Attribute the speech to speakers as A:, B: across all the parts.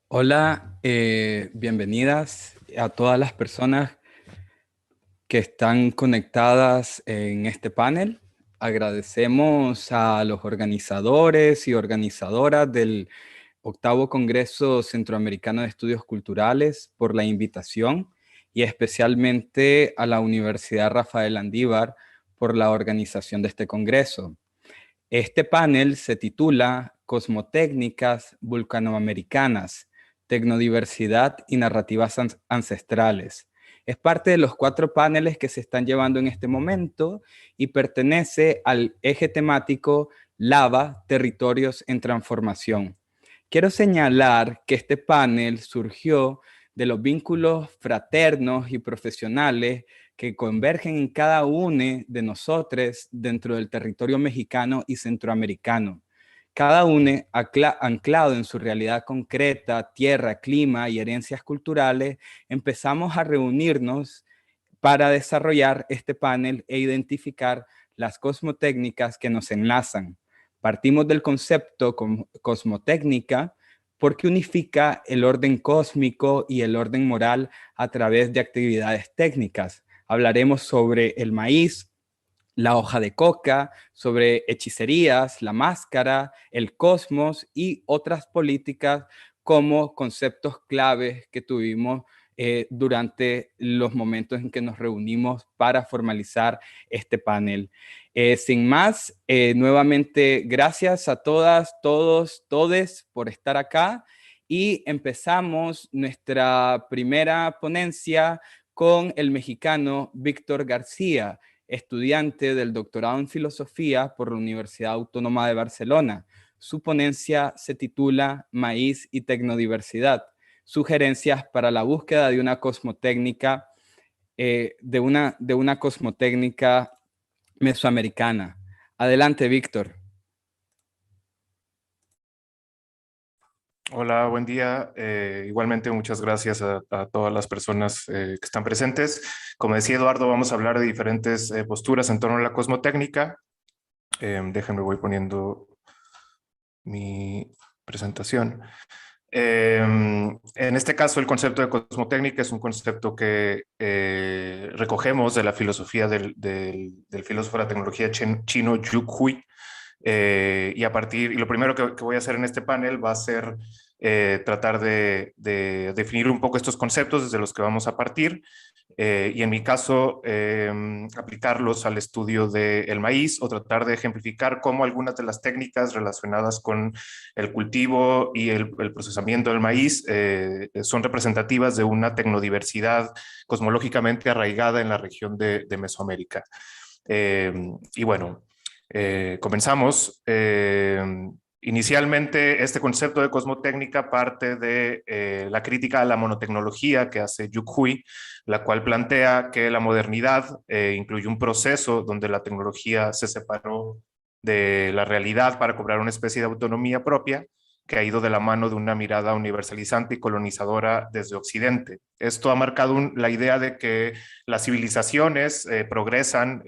A: Hola, bienvenidas a todas las personas que están conectadas en este panel. Agradecemos a los organizadores y organizadoras del Octavo Congreso Centroamericano de Estudios Culturales por la invitación y especialmente a la Universidad Rafael Andívar por la organización de este congreso. Este panel se titula Cosmotécnicas Vulcanoamericanas, Tecnodiversidad y Narrativas Ancestrales. Es parte de los 4 paneles que se están llevando en este momento y pertenece al eje temático Lava, Territorios en Transformación. Quiero señalar que este panel surgió de los vínculos fraternos y profesionales que convergen en cada uno de nosotros dentro del territorio mexicano y centroamericano. Cada uno anclado en su realidad concreta, tierra, clima y herencias culturales, empezamos a reunirnos para desarrollar este panel e identificar las cosmotécnicas que nos enlazan. Partimos del concepto cosmotécnica porque unifica el orden cósmico y el orden moral a través de actividades técnicas. Hablaremos sobre el maíz, la hoja de coca, sobre hechicerías, la máscara, el cosmos y otras políticas como conceptos claves que tuvimos durante los momentos en que nos reunimos para formalizar este panel. Sin más, nuevamente gracias a todas, todos, todes por estar acá y empezamos nuestra primera ponencia con el mexicano Víctor García, estudiante del doctorado en filosofía por la Universidad Autónoma de Barcelona. Su ponencia se titula Maíz y Tecnodiversidad, sugerencias para la búsqueda de una cosmotécnica, de una cosmotécnica mesoamericana. Adelante, Víctor.
B: Hola, buen día. Igualmente, muchas gracias a todas las personas que están presentes. Como decía Eduardo, vamos a hablar de diferentes posturas en torno a la cosmotécnica. Déjenme, voy poniendo mi presentación. En este caso, el concepto de cosmotécnica es un concepto que recogemos de la filosofía del filósofo de la tecnología chino Yu Hui. Y lo primero que voy a hacer en este panel va a ser tratar de definir un poco estos conceptos desde los que vamos a partir, y en mi caso aplicarlos al estudio del maíz o tratar de ejemplificar cómo algunas de las técnicas relacionadas con el cultivo y el procesamiento del maíz son representativas de una tecnodiversidad cosmológicamente arraigada en la región de Mesoamérica. Y bueno, comenzamos. Inicialmente, este concepto de cosmotécnica parte de la crítica a la monotecnología que hace Yu Hui, la cual plantea que la modernidad incluye un proceso donde la tecnología se separó de la realidad para cobrar una especie de autonomía propia, que ha ido de la mano de una mirada universalizante y colonizadora desde Occidente. Esto ha marcado la idea de que las civilizaciones progresan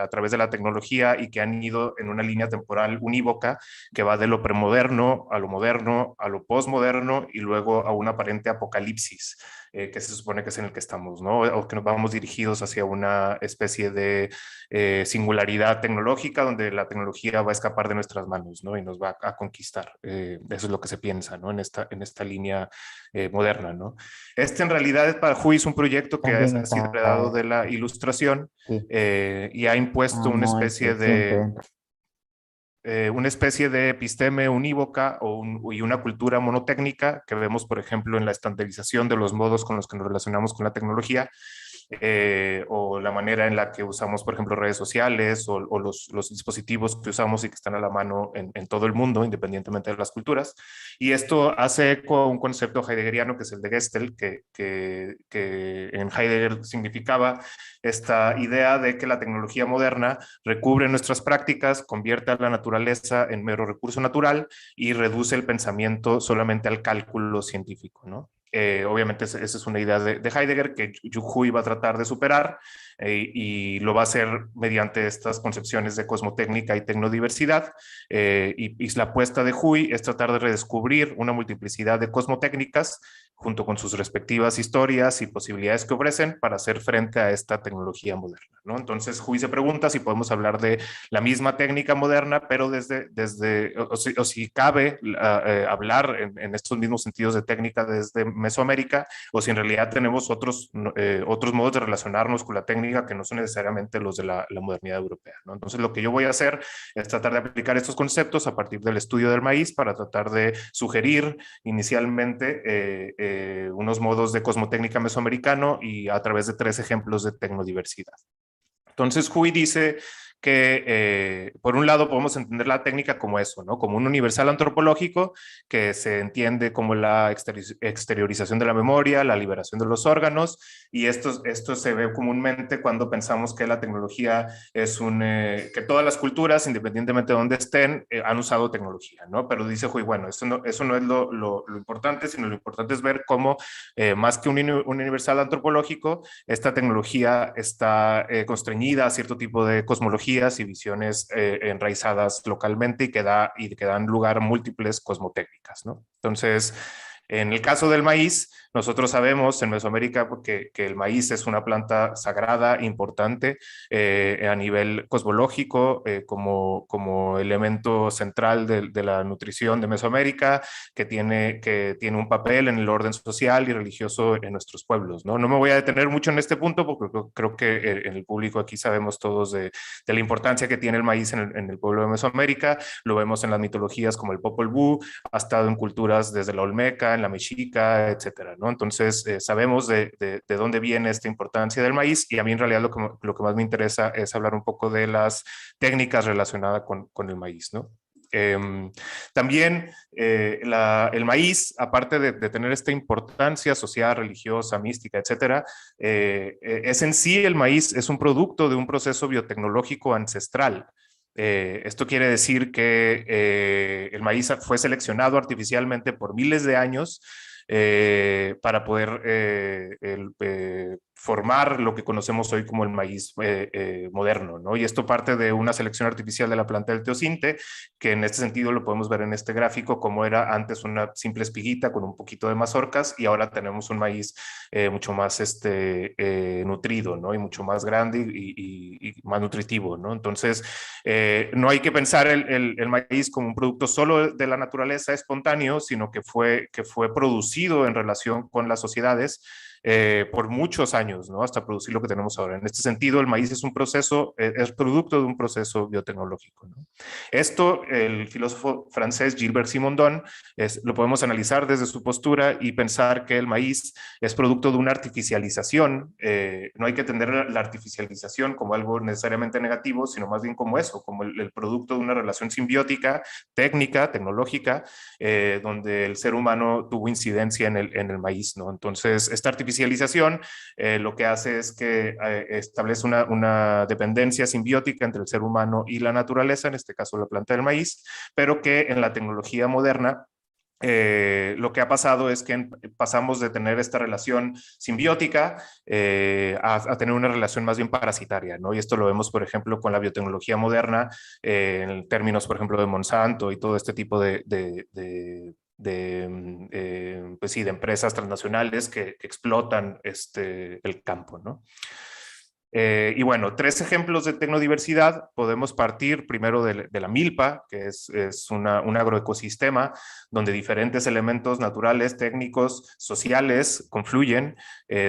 B: a través de la tecnología y que han ido en una línea temporal unívoca que va de lo premoderno, a lo posmoderno y luego a un aparente apocalipsis, que se supone que es en el que estamos, ¿no? O que nos vamos dirigidos hacia una especie de singularidad tecnológica donde la tecnología va a escapar de nuestras manos, ¿no? Y nos va a conquistar. Eso es lo que se piensa, ¿no? En esta línea moderna, ¿no? Este en realidad para Hui es un proyecto que
C: También
B: ha sido heredado
C: está
B: de la Ilustración
C: aquí.
B: y ha impuesto
C: No, siempre entra.
B: una especie de episteme unívoca y una cultura monotécnica que vemos, por ejemplo, en la estandarización de los modos con los que nos relacionamos con la tecnología, o la manera en la que usamos, por ejemplo, redes sociales o los dispositivos que usamos y que están a la mano en todo el mundo, independientemente de las culturas. Y esto hace eco a un concepto heideggeriano que es el de Gestell, que en Heidegger significaba esta idea de que la tecnología moderna recubre nuestras prácticas, convierte a la naturaleza en mero recurso natural y reduce el pensamiento solamente al cálculo científico, ¿no? Obviamente esa es una idea de Heidegger que Huy va a tratar de superar, y lo va a hacer mediante estas concepciones de cosmotécnica y tecnodiversidad. Y la apuesta de Huy es tratar de redescubrir una multiplicidad de cosmotécnicas junto con sus respectivas historias y posibilidades que ofrecen para hacer frente a esta tecnología moderna, ¿no? Entonces Huy se pregunta si podemos hablar de la misma técnica moderna, pero o si cabe hablar en estos mismos sentidos de técnica desde Mesoamérica, o si en realidad tenemos otros modos de relacionarnos con la técnica que no son necesariamente los de la modernidad europea, ¿no? Entonces lo que yo voy a hacer es tratar de aplicar estos conceptos a partir del estudio del maíz para tratar de sugerir inicialmente unos modos de cosmotécnica mesoamericano y a través de 3 ejemplos de tecnodiversidad. Entonces Huy dice que por un lado podemos entender la técnica como eso, ¿no? Como un universal antropológico que se entiende como la exteriorización de la memoria, la liberación de los órganos, y esto se ve comúnmente cuando pensamos que la tecnología es que todas las culturas, independientemente de dónde estén, han usado tecnología, ¿no? Pero dice Huy, bueno, eso no es lo importante, sino lo importante es ver cómo, más que un universal antropológico, esta tecnología está constreñida a cierto tipo de cosmologías y visiones enraizadas localmente y que dan lugar a múltiples cosmotécnicas, ¿no? Entonces, en el caso del maíz, nosotros sabemos en Mesoamérica que el maíz es una planta sagrada, importante a nivel cosmológico, como elemento central de la nutrición de Mesoamérica, que tiene un papel en el orden social y religioso en nuestros pueblos, ¿no? No me voy a detener mucho en este punto porque creo que en el público aquí sabemos todos de la importancia que tiene el maíz en el pueblo de Mesoamérica. Lo vemos en las mitologías como el Popol Vuh, ha estado en culturas desde la Olmeca, en la Mexica, etcétera, ¿no? Entonces sabemos de dónde viene esta importancia del maíz, y a mí en realidad lo que más me interesa es hablar un poco de las técnicas relacionadas con el maíz, ¿no? También el maíz, aparte de tener esta importancia social, religiosa, mística, etcétera, es en sí el maíz es un producto de un proceso biotecnológico ancestral. Esto quiere decir que el maíz fue seleccionado artificialmente por miles de años para poder formar lo que conocemos hoy como el maíz moderno, ¿no? Y esto parte de una selección artificial de la planta del teosinte, que en este sentido lo podemos ver en este gráfico, como era antes una simple espiguita con un poquito de mazorcas, y ahora tenemos un maíz mucho más nutrido, ¿no? Y mucho más grande y más nutritivo, ¿no? Entonces, no hay que pensar el maíz como un producto solo de la naturaleza espontáneo, sino que fue producido en relación con las sociedades por muchos años, ¿no? Hasta producir lo que tenemos ahora. En este sentido, el maíz es un proceso, es producto de un proceso biotecnológico, ¿no? Esto, el filósofo francés Gilbert Simondon, lo podemos analizar desde su postura y pensar que el maíz es producto de una artificialización. No hay que entender la artificialización como algo necesariamente negativo, sino más bien como eso, como el producto de una relación simbiótica, técnica, tecnológica, donde el ser humano tuvo incidencia en el maíz, ¿no? Entonces, esta artificialización lo que hace es que establece una dependencia simbiótica entre el ser humano y la naturaleza, en este caso la planta del maíz, pero que en la tecnología moderna lo que ha pasado es que pasamos de tener esta relación simbiótica a tener una relación más bien parasitaria, ¿no? Y esto lo vemos, por ejemplo, con la biotecnología moderna, en términos, por ejemplo, de Monsanto y todo este tipo pues sí, de empresas transnacionales que explotan el campo, ¿no? Y bueno, 3 ejemplos de tecnodiversidad. Podemos partir primero de la milpa, que es un agroecosistema donde diferentes elementos naturales, técnicos, sociales confluyen,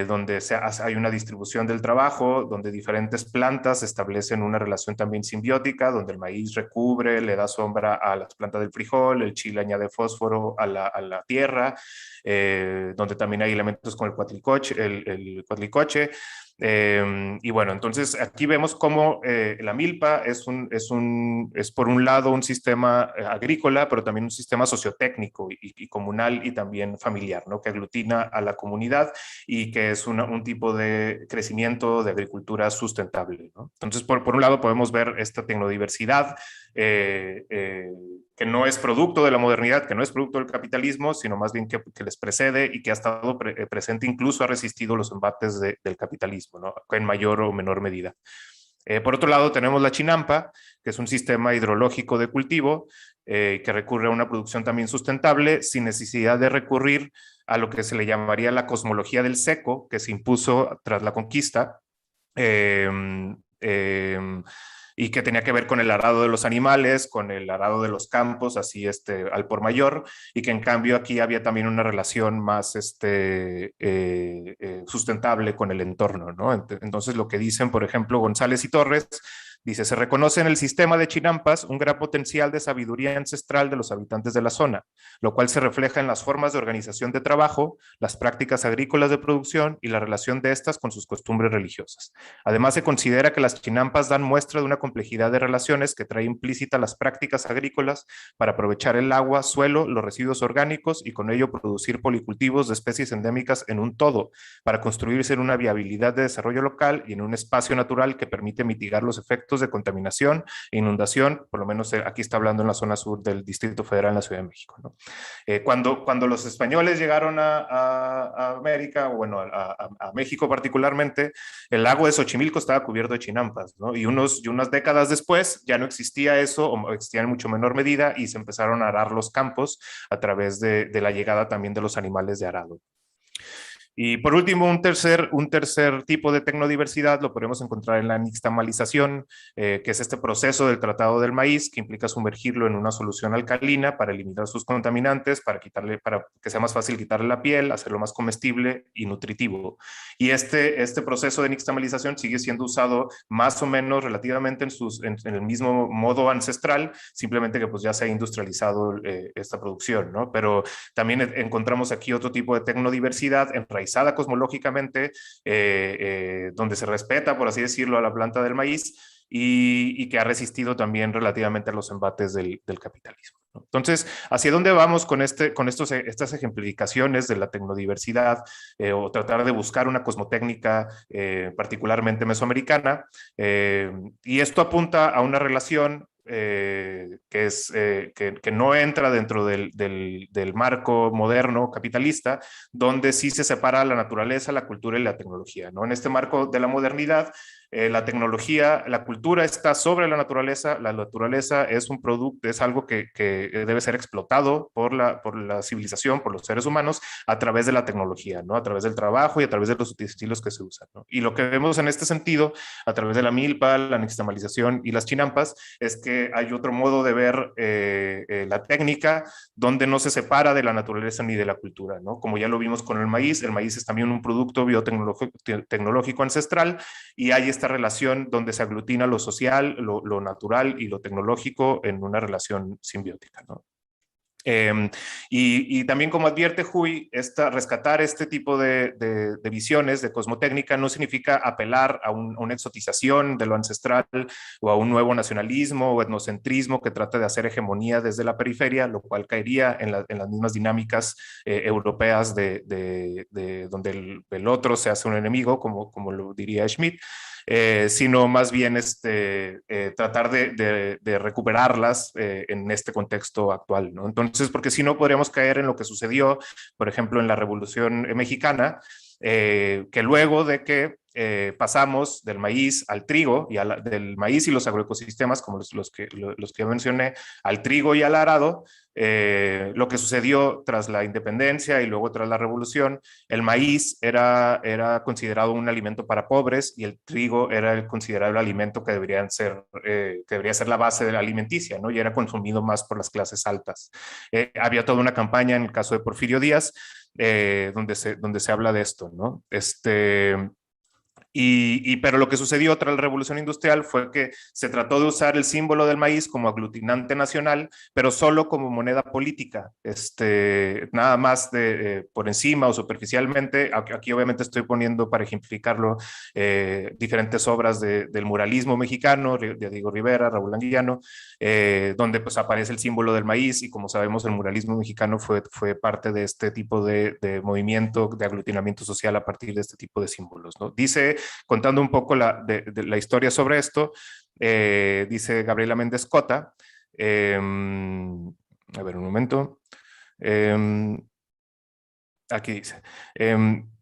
B: donde hay una distribución del trabajo, donde diferentes plantas establecen una relación también simbiótica, donde el maíz recubre, le da sombra a las plantas del frijol, el chile añade fósforo a la tierra, donde también hay elementos como el cuatlicoche. Y bueno, entonces aquí vemos cómo la milpa es por un lado un sistema agrícola, pero también un sistema sociotécnico y comunal y también familiar, ¿no? Que aglutina a la comunidad y que es un tipo de crecimiento de agricultura sustentable, ¿no? Entonces, por un lado podemos ver esta tecnodiversidad que no es producto de la modernidad, que no es producto del capitalismo, sino más bien que les precede y que ha estado presente, incluso ha resistido los embates del capitalismo, ¿no? En mayor o menor medida. Por otro lado, tenemos la chinampa, que es un sistema hidrológico de cultivo que recurre a una producción también sustentable sin necesidad de recurrir a lo que se le llamaría la cosmología del seco, que se impuso tras la conquista. Eh, eh, y que tenía que ver con el arado de los animales, con el arado de los campos, así al por mayor, y que en cambio aquí había también una relación más sustentable con el entorno, ¿no? Entonces lo que dicen, por ejemplo, González y Torres, dice, se reconoce en el sistema de Chinampas un gran potencial de sabiduría ancestral de los habitantes de la zona, lo cual se refleja en las formas de organización de trabajo, las prácticas agrícolas de producción y la relación de estas con sus costumbres religiosas. Además, se considera que las chinampas dan muestra de una complejidad de relaciones que trae implícita las prácticas agrícolas para aprovechar el agua, suelo, los residuos orgánicos y con ello producir policultivos de especies endémicas en un todo, para construirse en una viabilidad de desarrollo local y en un espacio natural que permite mitigar los efectos de contaminación e inundación, por lo menos aquí está hablando en la zona sur del Distrito Federal en la Ciudad de México, ¿no? Cuando los españoles llegaron a América, bueno, a México particularmente, el lago de Xochimilco estaba cubierto de chinampas, ¿no? Y unas décadas después ya no existía eso, o existía en mucho menor medida, y se empezaron a arar los campos a través de la llegada también de los animales de arado. Y por último, un tercer tipo de tecnodiversidad lo podemos encontrar en la nixtamalización, que es este proceso del tratado del maíz que implica sumergirlo en una solución alcalina para eliminar sus contaminantes, para que sea más fácil quitarle la piel, hacerlo más comestible y nutritivo. Y este proceso de nixtamalización sigue siendo usado más o menos relativamente en el mismo modo ancestral, simplemente que pues ya se ha industrializado esta producción, ¿no? Pero también encontramos aquí otro tipo de tecnodiversidad enraizada cosmológicamente, donde se respeta, por así decirlo, a la planta del maíz y que ha resistido también relativamente a los embates del capitalismo, ¿no? Entonces, ¿hacia dónde vamos con estas ejemplificaciones de la tecnodiversidad o tratar de buscar una cosmotécnica particularmente mesoamericana? Y esto apunta a una relación que no entra dentro del marco moderno capitalista, donde sí se separa la naturaleza, la cultura y la tecnología, ¿no? En este marco de la modernidad, la tecnología, la cultura está sobre la naturaleza es un producto, es algo que debe ser explotado por la civilización, por los seres humanos, a través de la tecnología, ¿no? A través del trabajo y a través de los estilos que se usan, ¿no? Y lo que vemos en este sentido, a través de la milpa, la nixtamalización y las chinampas, es que hay otro modo de ver la técnica donde no se separa de la naturaleza ni de la cultura, ¿no? Como ya lo vimos con el maíz es también un producto biotecnológico ancestral y hay esta relación donde se aglutina lo social, lo natural y lo tecnológico en una relación simbiótica, ¿no? Y también como advierte Huy, rescatar este tipo de visiones de cosmotécnica no significa apelar a una exotización de lo ancestral o a un nuevo nacionalismo o etnocentrismo que trate de hacer hegemonía desde la periferia, lo cual caería en las mismas dinámicas europeas donde el otro se hace un enemigo, como lo diría Schmidt. Sino más bien tratar de recuperarlas en este contexto actual, ¿no? Entonces, porque si no podríamos caer en lo que sucedió, por ejemplo, en la Revolución Mexicana, que luego de que pasamos del maíz al trigo, del maíz y los agroecosistemas, como los que mencioné, al trigo y al arado, lo que sucedió tras la independencia y luego tras la revolución, el maíz era considerado un alimento para pobres y el trigo era considerado el alimento que debería ser la base de la alimenticia, ¿no? Y era consumido más por las clases altas. Había toda una campaña en el caso de Porfirio Díaz, donde se habla de esto, ¿no? Pero lo que sucedió tras la revolución industrial fue que se trató de usar el símbolo del maíz como aglutinante nacional, pero solo como moneda política, nada más por encima o superficialmente. Aquí obviamente estoy poniendo para ejemplificarlo diferentes obras del muralismo mexicano, de Diego Rivera, Raúl Anguillano, donde pues aparece el símbolo del maíz y como sabemos el muralismo mexicano fue parte de este tipo de movimiento de aglutinamiento social a partir de este tipo de símbolos, ¿no? Dice, contando un poco la historia sobre esto, dice Gabriela Méndez Cota, A ver, un momento. Em, Aquí dice,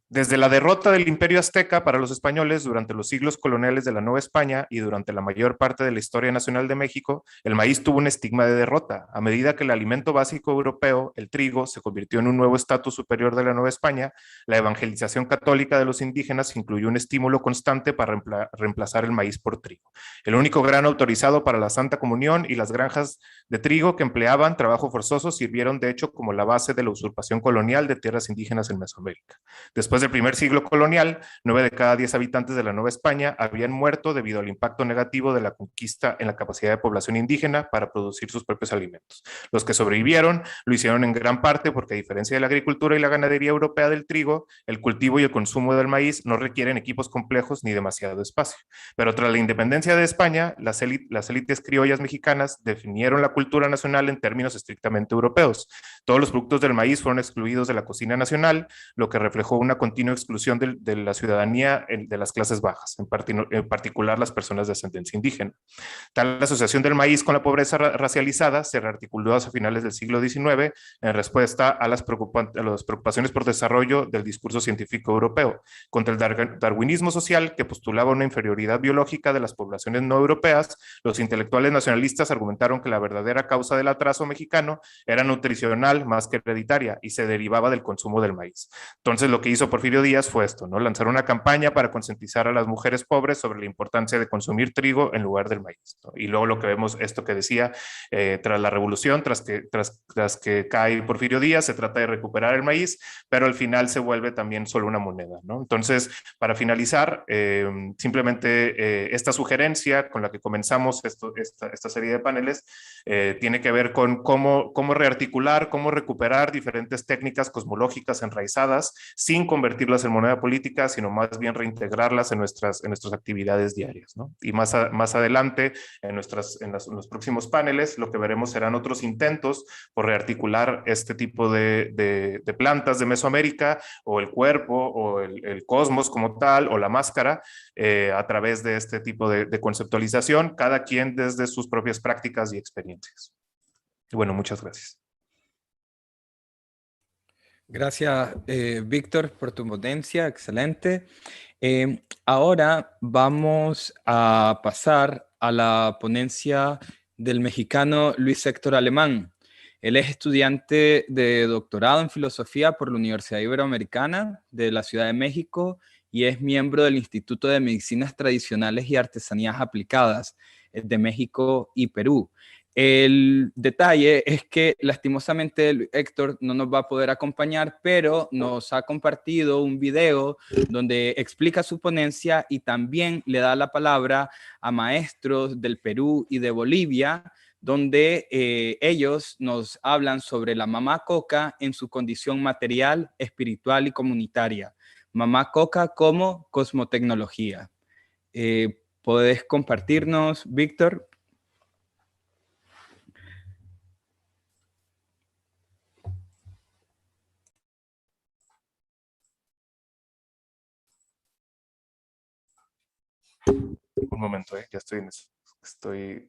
B: desde la derrota del Imperio Azteca para los españoles durante los siglos coloniales de la Nueva España y durante la mayor parte de la historia nacional de México, el maíz tuvo un estigma de derrota. A medida que el alimento básico europeo, el trigo, se convirtió en un nuevo estatus superior de la Nueva España, la evangelización católica de los indígenas incluyó un estímulo constante para reemplazar el maíz por trigo. El único grano autorizado para la Santa Comunión y las granjas de trigo que empleaban trabajo forzoso sirvieron de hecho como la base de la usurpación colonial de tierras indígenas en Mesoamérica. Después del primer siglo colonial, 9 de cada 10 habitantes de la Nueva España habían muerto debido al impacto negativo de la conquista en la capacidad de población indígena para producir sus propios alimentos. Los que sobrevivieron lo hicieron en gran parte porque, a diferencia de la agricultura y la ganadería europea del trigo, el cultivo y el consumo del maíz no requieren equipos complejos ni demasiado espacio. Pero tras la independencia de España, las élites criollas mexicanas definieron la cultura nacional en términos estrictamente europeos. Todos los productos del maíz fueron excluidos de la cocina nacional, lo que reflejó una continua exclusión de la ciudadanía de las clases bajas, en particular las personas de ascendencia indígena. Tal asociación del maíz con la pobreza racializada se rearticuló hacia finales del siglo XIX en respuesta a las preocupaciones por desarrollo del discurso científico europeo, contra el darwinismo social que postulaba una inferioridad biológica de las poblaciones no europeas. Los intelectuales nacionalistas argumentaron que la verdadera causa del atraso mexicano era nutricional más que hereditaria y se derivaba del consumo del maíz. Entonces lo que hizo Porfirio Díaz fue esto, ¿no? Lanzar una campaña para concientizar a las mujeres pobres sobre la importancia de consumir trigo en lugar del maíz, ¿no? Y luego lo que vemos, esto que decía, tras la revolución, tras que cae Porfirio Díaz, se trata de recuperar el maíz, pero al final se vuelve también solo una moneda, ¿no? Entonces, para finalizar, simplemente esta sugerencia con la que comenzamos esta serie de paneles tiene que ver con cómo rearticular, cómo recuperar diferentes técnicas cosmológicas enraizadas sin convertirlas en moneda política, sino más bien reintegrarlas en nuestras actividades diarias, ¿no? Y más adelante, en los próximos paneles, lo que veremos serán otros intentos por rearticular este tipo de plantas de Mesoamérica, o el cuerpo, o el cosmos como tal, o la máscara, a través de este tipo de conceptualización, cada quien desde sus propias prácticas y experiencias. Y bueno, muchas gracias.
A: Gracias, Víctor, por tu ponencia, excelente. Ahora vamos a pasar a la ponencia del mexicano Luis Héctor Alemán. Él es estudiante de doctorado en filosofía por la Universidad Iberoamericana de la Ciudad de México y es miembro del Instituto de Medicinas Tradicionales y Artesanías Aplicadas de México y Perú. El detalle es que lastimosamente Héctor no nos va a poder acompañar, pero nos ha compartido un video donde explica su ponencia y también le da la palabra a maestros del Perú y de Bolivia, donde ellos nos hablan sobre la mamá coca en su condición material, espiritual y comunitaria. Mamá coca como cosmotecnología. ¿Puedes compartirnos, Víctor?
B: Un momento, ya estoy en eso.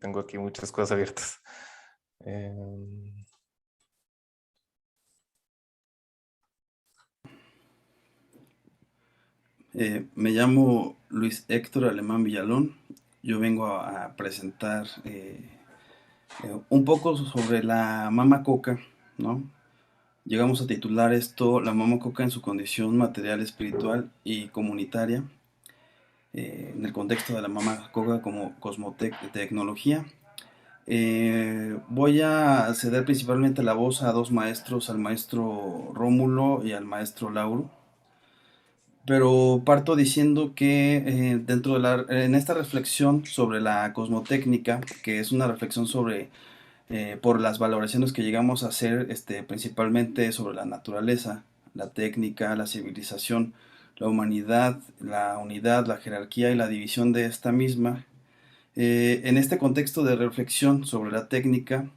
B: Tengo aquí muchas cosas abiertas.
C: Me llamo Luis Héctor Alemán Villalón. Yo vengo a presentar un poco sobre la mama coca, ¿no? Llegamos a titular esto La mama coca en su condición material, espiritual y comunitaria, en el contexto de la mama coca como cosmotecnología. Voy a ceder principalmente la voz a dos maestros, al maestro Rómulo y al maestro Lauro. Pero parto diciendo que en esta reflexión sobre la cosmotécnica, que es una reflexión sobre por las valoraciones que llegamos a hacer, principalmente sobre la naturaleza, la técnica, la civilización, la humanidad, la unidad, la jerarquía y la división de esta misma, en este contexto de reflexión sobre la técnica,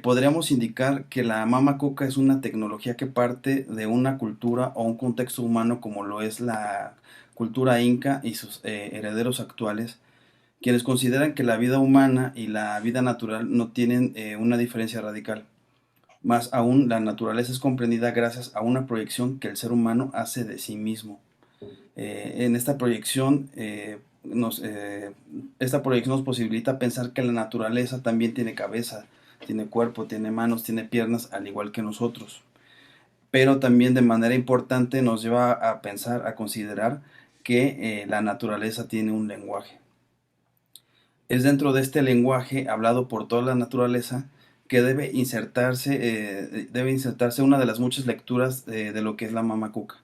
C: podríamos indicar que la mama coca es una tecnología que parte de una cultura o un contexto humano como lo es la cultura inca y sus herederos actuales, quienes consideran que la vida humana y la vida natural no tienen una diferencia radical. Más aún, la naturaleza es comprendida gracias a una proyección que el ser humano hace de sí mismo. En esta proyección, esta proyección nos posibilita pensar que la naturaleza también tiene cabeza, tiene cuerpo, tiene manos, tiene piernas, al igual que nosotros. Pero también de manera importante nos lleva a pensar, a considerar que la naturaleza tiene un lenguaje. Es dentro de este lenguaje hablado por toda la naturaleza que debe insertarse una de las muchas lecturas de lo que es la Mama Coca.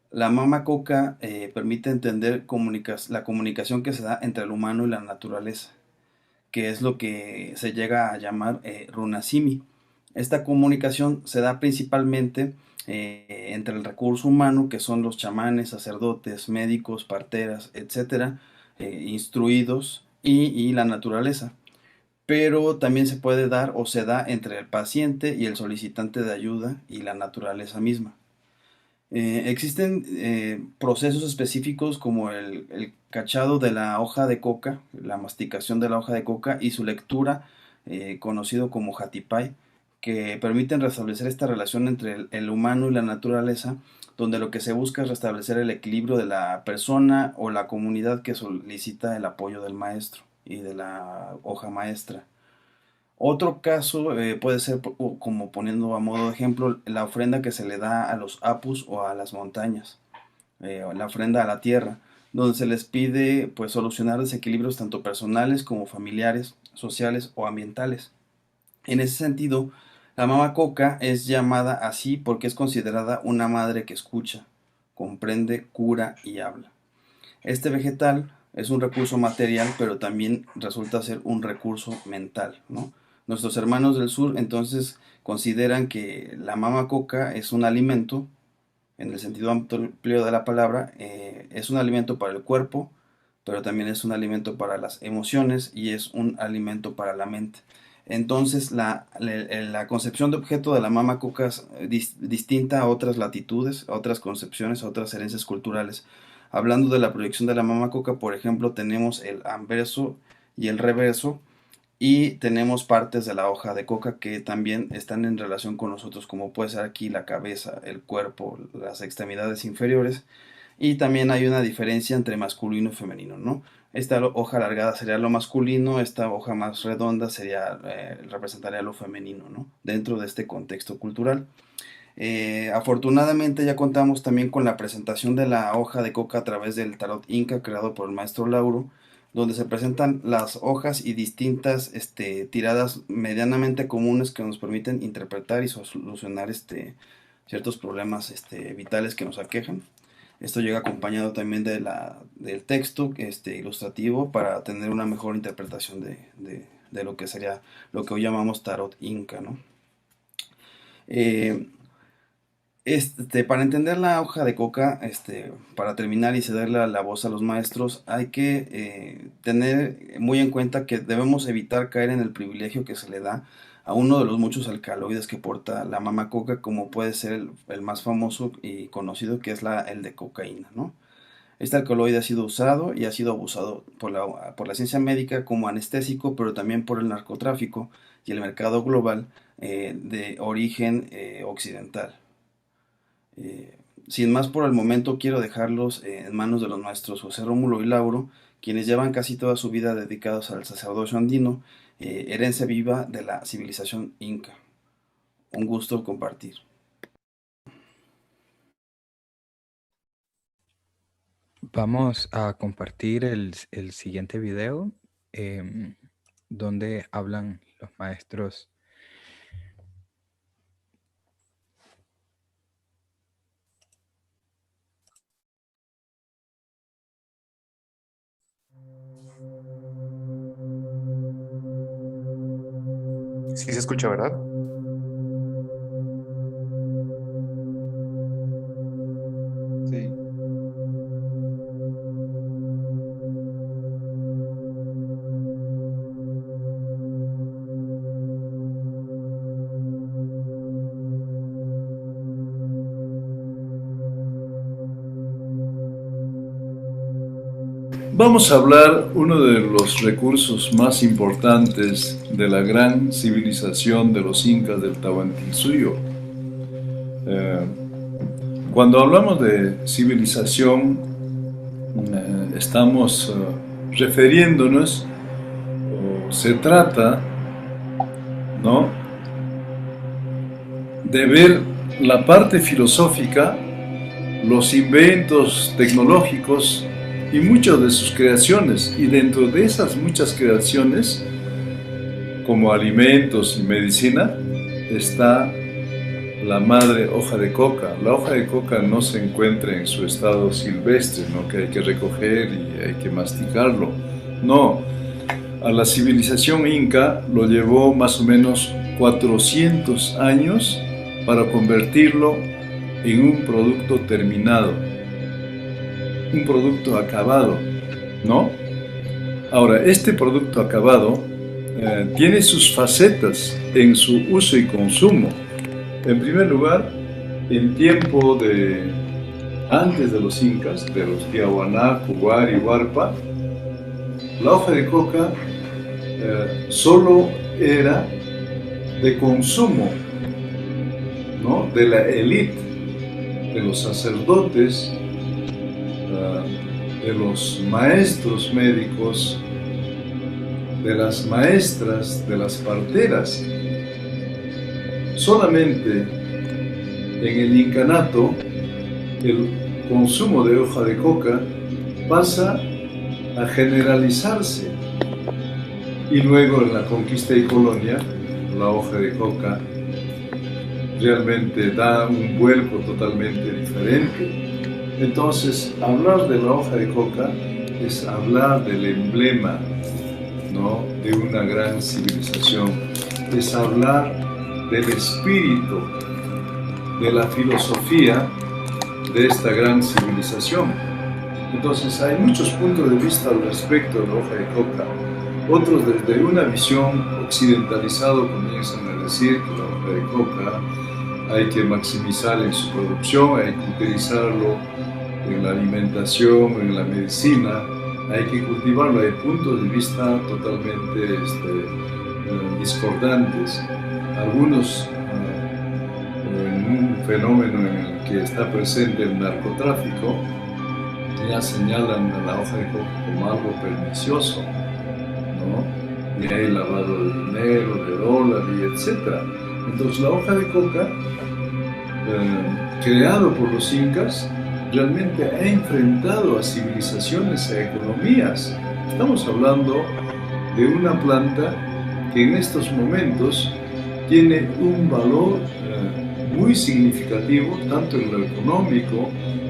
C: La Mama Coca permite entender la comunicación que se da entre el humano y la naturaleza, que es lo que se llega a llamar runasimi. Esta comunicación se da principalmente entre el recurso humano, que son los chamanes, sacerdotes, médicos, parteras, etcétera, instruidos, y la naturaleza. Pero también se puede dar o se da entre el paciente y el solicitante de ayuda y la naturaleza misma. Existen procesos específicos como el cachado de la hoja de coca, la masticación de la hoja de coca y su lectura, conocido como Hatipay, que permiten restablecer esta relación entre el humano y la naturaleza, donde lo que se busca es restablecer el equilibrio de la persona o la comunidad que solicita el apoyo del maestro y de la hoja maestra. Otro caso puede ser, como poniendo a modo de ejemplo, la ofrenda que se le da a los apus o a las montañas, la ofrenda a la tierra, donde se les pide pues solucionar desequilibrios tanto personales como familiares, sociales o ambientales. En ese sentido, la mama coca es llamada así porque es considerada una madre que escucha, comprende, cura y habla. Este vegetal es un recurso material, pero también resulta ser un recurso mental, ¿no? Nuestros hermanos del sur entonces consideran que la mama coca es un alimento, en el sentido amplio de la palabra, es un alimento para el cuerpo, pero también es un alimento para las emociones y es un alimento para la mente. Entonces la concepción de objeto de la mama coca es distinta a otras latitudes, a otras concepciones, a otras herencias culturales. Hablando de la proyección de la mama coca, por ejemplo, tenemos el anverso y el reverso, y tenemos partes de la hoja de coca que también están en relación con nosotros, como puede ser aquí la cabeza, el cuerpo, las extremidades inferiores. Y también hay una diferencia entre masculino y femenino, ¿no? Esta hoja alargada sería lo masculino, esta hoja más redonda sería, representaría lo femenino, ¿no? Dentro de este contexto cultural. Afortunadamente ya contamos también con la presentación de la hoja de coca a través del tarot inca creado por el maestro Lauro, donde se presentan las hojas y distintas tiradas medianamente comunes que nos permiten interpretar y solucionar ciertos problemas vitales que nos aquejan. Esto llega acompañado también del texto ilustrativo para tener una mejor interpretación de lo que sería lo que hoy llamamos tarot inca, ¿no? Eh, para entender la hoja de coca, para terminar y cederle la voz a los maestros, hay que tener muy en cuenta que debemos evitar caer en el privilegio que se le da a uno de los muchos alcaloides que porta la mama coca, como puede ser el más famoso y conocido, que es el de cocaína, ¿no? Este alcaloide ha sido usado y ha sido abusado por la ciencia médica como anestésico, pero también por el narcotráfico y el mercado global de origen occidental. Sin más por el momento, quiero dejarlos en manos de los maestros José Rómulo y Lauro, quienes llevan casi toda su vida dedicados al sacerdocio andino, herencia viva de la civilización inca. Un gusto compartir.
A: Vamos a compartir el siguiente video em, donde hablan los maestros.
B: Sí se escucha, ¿verdad?
C: Sí.
D: Vamos a hablar uno de los recursos más importantes de la gran civilización de los incas del Tahuantinsuyo. Cuando hablamos de civilización, estamos refiriéndonos, o se trata, ¿no?, de ver la parte filosófica, los inventos tecnológicos y muchas de sus creaciones, y dentro de esas muchas creaciones, como alimentos y medicina, está la madre hoja de coca. La hoja de coca no se encuentra en su estado silvestre, ¿no?, que hay que recoger y hay que masticarlo. No, a la civilización inca lo llevó más o menos 400 años para convertirlo en un producto terminado, un producto acabado, ¿no? Ahora, este producto acabado tiene sus facetas en su uso y consumo. En primer lugar, en tiempo de antes de los incas, de los Tiahuaná, Cubar y Huarpa, la hoja de coca solo era de consumo, ¿no?, de la élite, de los sacerdotes, de los maestros médicos, de las maestras, de las parteras. Solamente en el incanato el consumo de hoja de coca pasa a generalizarse, y luego en la conquista y colonia la hoja de coca realmente da un vuelco totalmente diferente. Entonces, hablar de la hoja de coca es hablar del emblema, ¿no?, de una gran civilización, es hablar del espíritu, de la filosofía de esta gran civilización. Entonces, hay muchos puntos de vista al respecto de la hoja de coca. Otros, desde una visión occidentalizada, comienzan a decir que la hoja de coca hay que maximizar en su producción, hay que utilizarlo en la alimentación, en la medicina, hay que cultivarlo. Hay puntos de vista totalmente discordantes. Algunos en un fenómeno en el que está presente el narcotráfico ya señalan a la hoja de coca como algo pernicioso, ¿no? Y hay lavado de dinero, de dólar y etc. Entonces la hoja de coca, creado por los incas, realmente ha enfrentado a civilizaciones, a economías. Estamos hablando de una planta que en estos momentos tiene un valor muy significativo, tanto en lo económico,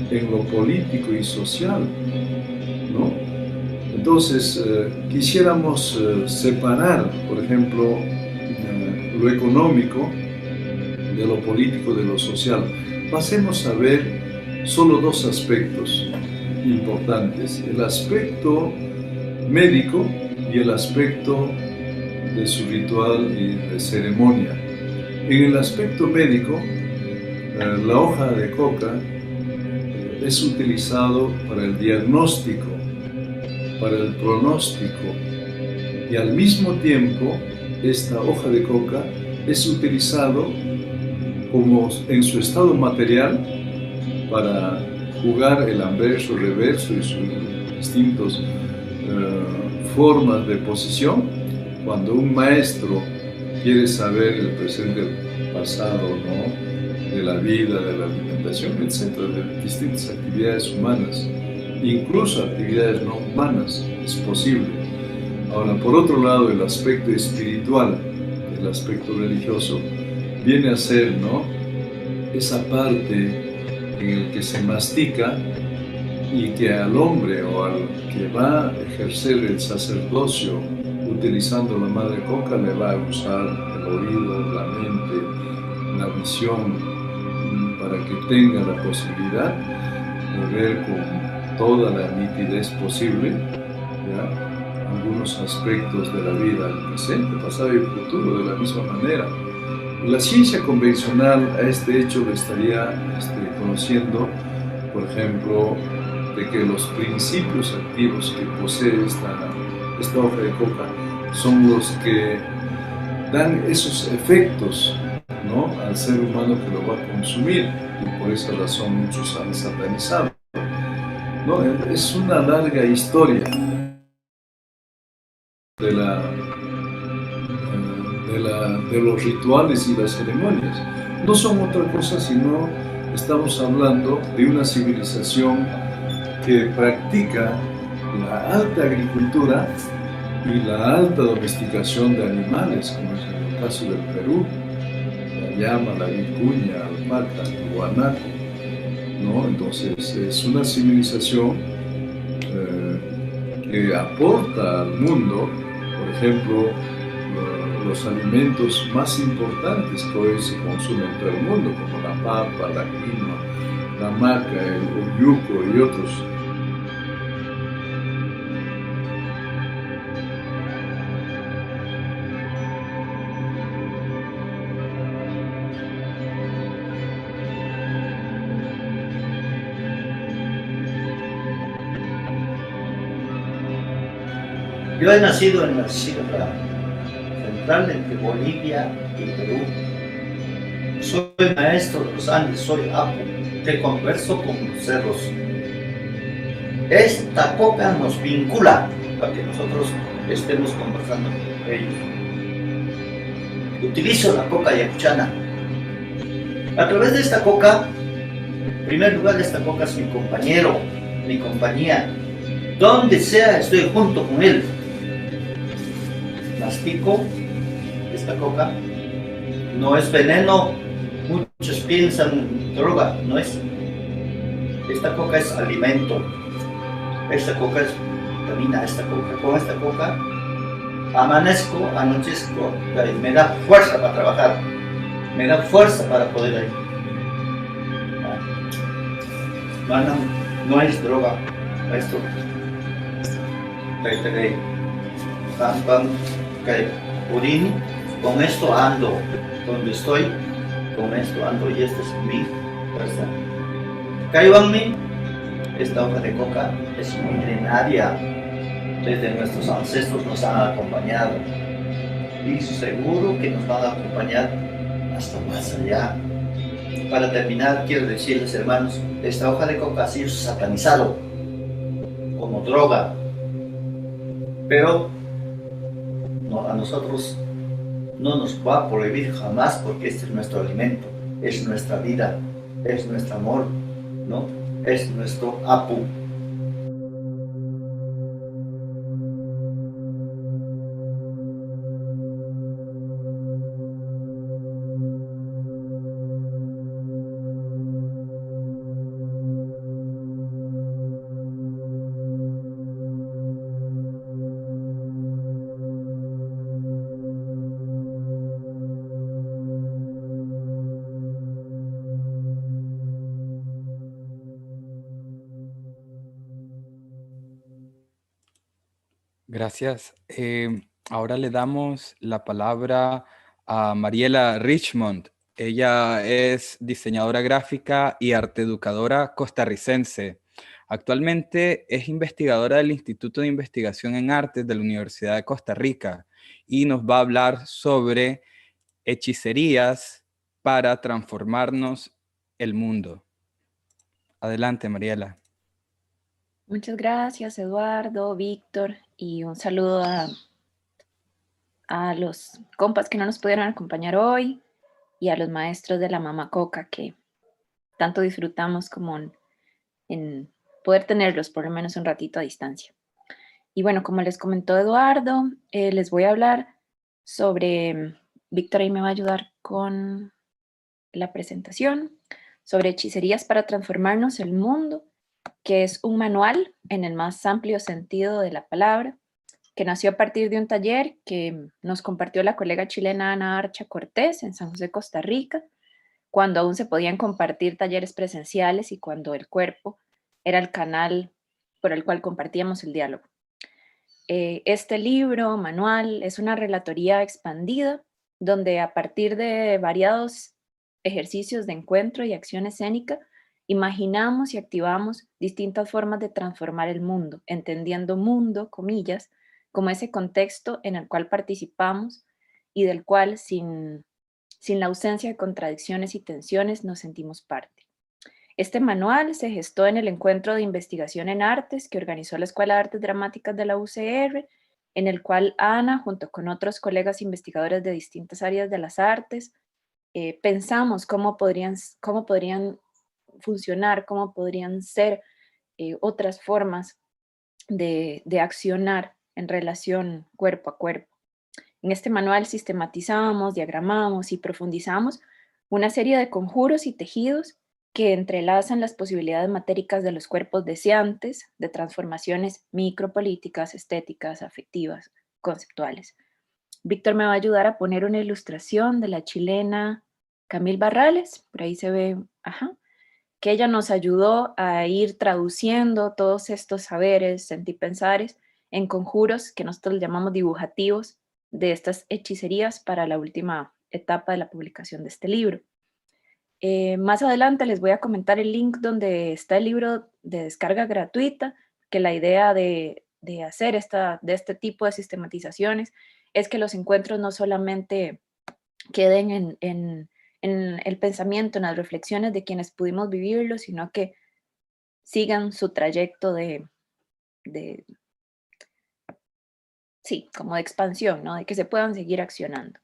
D: en lo político y social, ¿no? Entonces, quisiéramos separar, por ejemplo, lo económico de lo político, de lo social. Pasemos a ver solo dos aspectos importantes: el aspecto médico y el aspecto de su ritual y de ceremonia. En el aspecto médico, la hoja de coca es utilizado para el diagnóstico, para el pronóstico, y al mismo tiempo esta hoja de coca es utilizado como en su estado material para jugar el anverso, reverso y sus distintas formas de posición. Cuando un maestro quiere saber el presente, el pasado, ¿no?, de la vida, de la alimentación, etc., de distintas actividades humanas, incluso actividades no humanas, es posible. Ahora, por otro lado, el aspecto espiritual, el aspecto religioso, viene a ser, ¿no?, esa parte en el que se mastica y que al hombre o al que va a ejercer el sacerdocio utilizando la madre coca le va a usar el oído, la mente, la visión, para que tenga la posibilidad de ver con toda la nitidez posible, ¿ya?, algunos aspectos de la vida, el presente, pasado y futuro, de la misma manera. La ciencia convencional a este hecho le estaría conociendo, por ejemplo, de que los principios activos que posee esta hoja de coca son los que dan esos efectos, ¿no?, al ser humano que lo va a consumir, y por esa razón muchos han satanizado, ¿no? Es una larga historia de los rituales y las ceremonias. No son otra cosa sino estamos hablando de una civilización que practica la alta agricultura y la alta domesticación de animales, como es en el caso del Perú, la llama, la vicuña, la alpaca, el guanaco, ¿no? Entonces es una civilización que aporta al mundo, por ejemplo, los alimentos más importantes que hoy se consumen en todo el mundo, como la papa, la quinoa, la maca, el yuco y otros.
E: Yo he nacido en la Sierra Central entre Bolivia y Perú. Soy maestro de los Andes, soy apu, que converso con los cerros. Esta coca nos vincula para que nosotros estemos conversando con ellos. Utilizo la coca yacuchana. A través de esta coca, en primer lugar, esta coca es mi compañero, mi compañía. Donde sea, estoy junto con él. Mastico esta coca, no es veneno, muchos piensan droga, no es. Esta coca es alimento, esta coca es vitamina, con esta coca amanezco, anochezco, me da fuerza para trabajar, me da fuerza para poder ir. No es droga, esto. Urini, con esto ando, donde estoy, con esto ando y esta es mi fuerza. Caibanmi, esta hoja de coca es milenaria, desde nuestros ancestros nos han acompañado y seguro que nos van a acompañar hasta más allá. Para terminar, quiero decirles, hermanos, esta hoja de coca ha sido satanizado como droga, pero a nosotros no nos va a prohibir jamás, porque este es nuestro alimento, es nuestra vida, es nuestro amor, ¿no? Es nuestro apu.
A: Gracias. Ahora le damos la palabra a Mariela Richmond. Ella es diseñadora gráfica y arteeducadora costarricense. Actualmente es investigadora del Instituto de Investigación en Artes de la Universidad de Costa Rica y nos va a hablar sobre hechicerías para transformarnos el mundo. Adelante, Mariela.
F: Muchas gracias, Eduardo, Víctor, y un saludo a los compas que no nos pudieron acompañar hoy y a los maestros de la Mamá Coca que tanto disfrutamos como en poder tenerlos por lo menos un ratito a distancia. Y bueno, como les comentó Eduardo, les voy a hablar sobre, Víctor ahí me va a ayudar con la presentación, sobre hechicerías para transformarnos el mundo, que es un manual en el más amplio sentido de la palabra, que nació a partir de un taller que nos compartió la colega chilena Ana Archa Cortés en San José, Costa Rica, cuando aún se podían compartir talleres presenciales y cuando el cuerpo era el canal por el cual compartíamos el diálogo. Este libro, manual, es una relatoría expandida donde a partir de variados ejercicios de encuentro y acción escénica imaginamos y activamos distintas formas de transformar el mundo, entendiendo mundo, comillas, como ese contexto en el cual participamos y del cual sin la ausencia de contradicciones y tensiones nos sentimos parte. Este manual se gestó en el Encuentro de Investigación en Artes que organizó la Escuela de Artes Dramáticas de la UCR, en el cual Ana, junto con otros colegas investigadores de distintas áreas de las artes, pensamos cómo podrían funcionar, cómo podrían ser otras formas de accionar en relación cuerpo a cuerpo. En este manual sistematizamos, diagramamos y profundizamos una serie de conjuros y tejidos que entrelazan las posibilidades matéricas de los cuerpos deseantes de transformaciones micropolíticas, estéticas, afectivas, conceptuales. Víctor me va a ayudar a poner una ilustración de la chilena Camille Barrales, por ahí se ve, que ella nos ayudó a ir traduciendo todos estos saberes, sentipensares, en conjuros que nosotros llamamos dibujativos de estas hechicerías para la última etapa de la publicación de este libro. Más adelante les voy a comentar el link donde está el libro de descarga gratuita, que la idea de hacer de este tipo de sistematizaciones es que los encuentros no solamente queden en el pensamiento, en las reflexiones de quienes pudimos vivirlo, sino que sigan su trayecto como de expansión, ¿no? De que se puedan seguir accionando.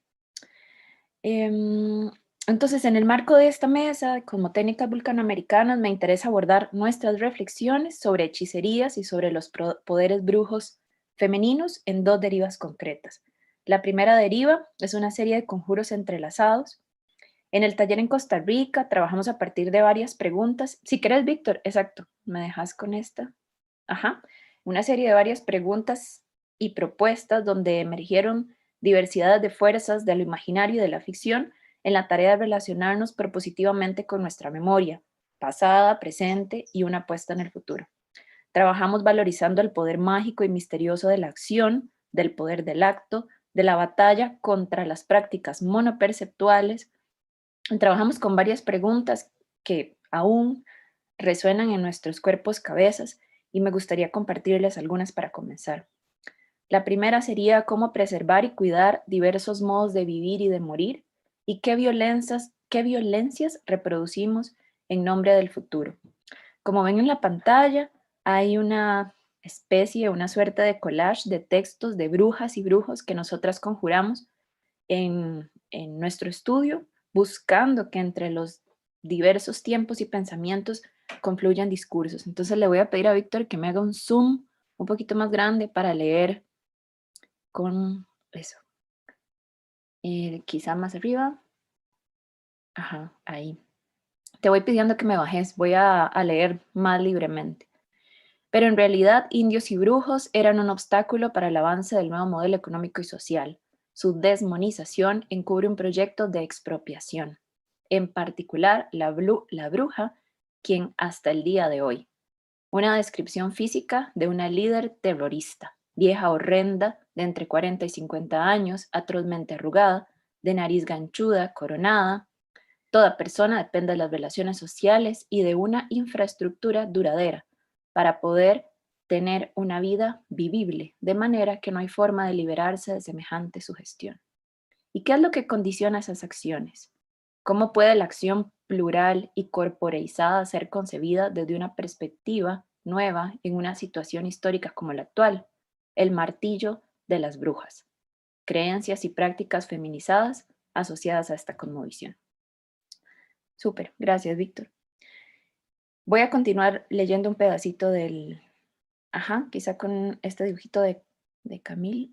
F: Entonces, en el marco de esta mesa, como técnicas vulcanoamericanas, me interesa abordar nuestras reflexiones sobre hechicerías y sobre los poderes brujos femeninos en dos derivas concretas. La primera deriva es una serie de conjuros entrelazados. En el taller en Costa Rica trabajamos a partir de varias preguntas. Si querés, Víctor, exacto, ¿me dejas con esta? Una serie de varias preguntas y propuestas donde emergieron diversidades de fuerzas de lo imaginario y de la ficción en la tarea de relacionarnos propositivamente con nuestra memoria, pasada, presente y una puesta en el futuro. Trabajamos valorizando el poder mágico y misterioso de la acción, del poder del acto, de la batalla contra las prácticas monoperceptuales. Trabajamos con varias preguntas que aún resuenan en nuestros cuerpos, cabezas, y me gustaría compartirles algunas para comenzar. La primera sería cómo preservar y cuidar diversos modos de vivir y de morir, y qué violencias reproducimos en nombre del futuro. Como ven en la pantalla, hay una suerte de collage de textos de brujas y brujos que nosotras conjuramos en nuestro estudio, buscando que entre los diversos tiempos y pensamientos confluyan discursos. Entonces le voy a pedir a Víctor que me haga un zoom un poquito más grande para leer con eso. Quizá más arriba. Ahí. Te voy pidiendo que me bajes, voy a leer más libremente. Pero en realidad, indios y brujos eran un obstáculo para el avance del nuevo modelo económico y social. Su desmonización encubre un proyecto de expropiación. En particular, la bruja, quien hasta el día de hoy. Una descripción física de una líder terrorista, vieja horrenda, de entre 40 y 50 años, atrozmente arrugada, de nariz ganchuda, coronada. Toda persona depende de las relaciones sociales y de una infraestructura duradera para poder tener una vida vivible, de manera que no hay forma de liberarse de semejante sugestión. ¿Y qué es lo que condiciona esas acciones? ¿Cómo puede la acción plural y corporeizada ser concebida desde una perspectiva nueva en una situación histórica como la actual? El martillo de las brujas. Creencias y prácticas feminizadas asociadas a esta cosmovisión. Súper, gracias, Víctor. Voy a continuar leyendo un pedacito quizá con este dibujito de Camille.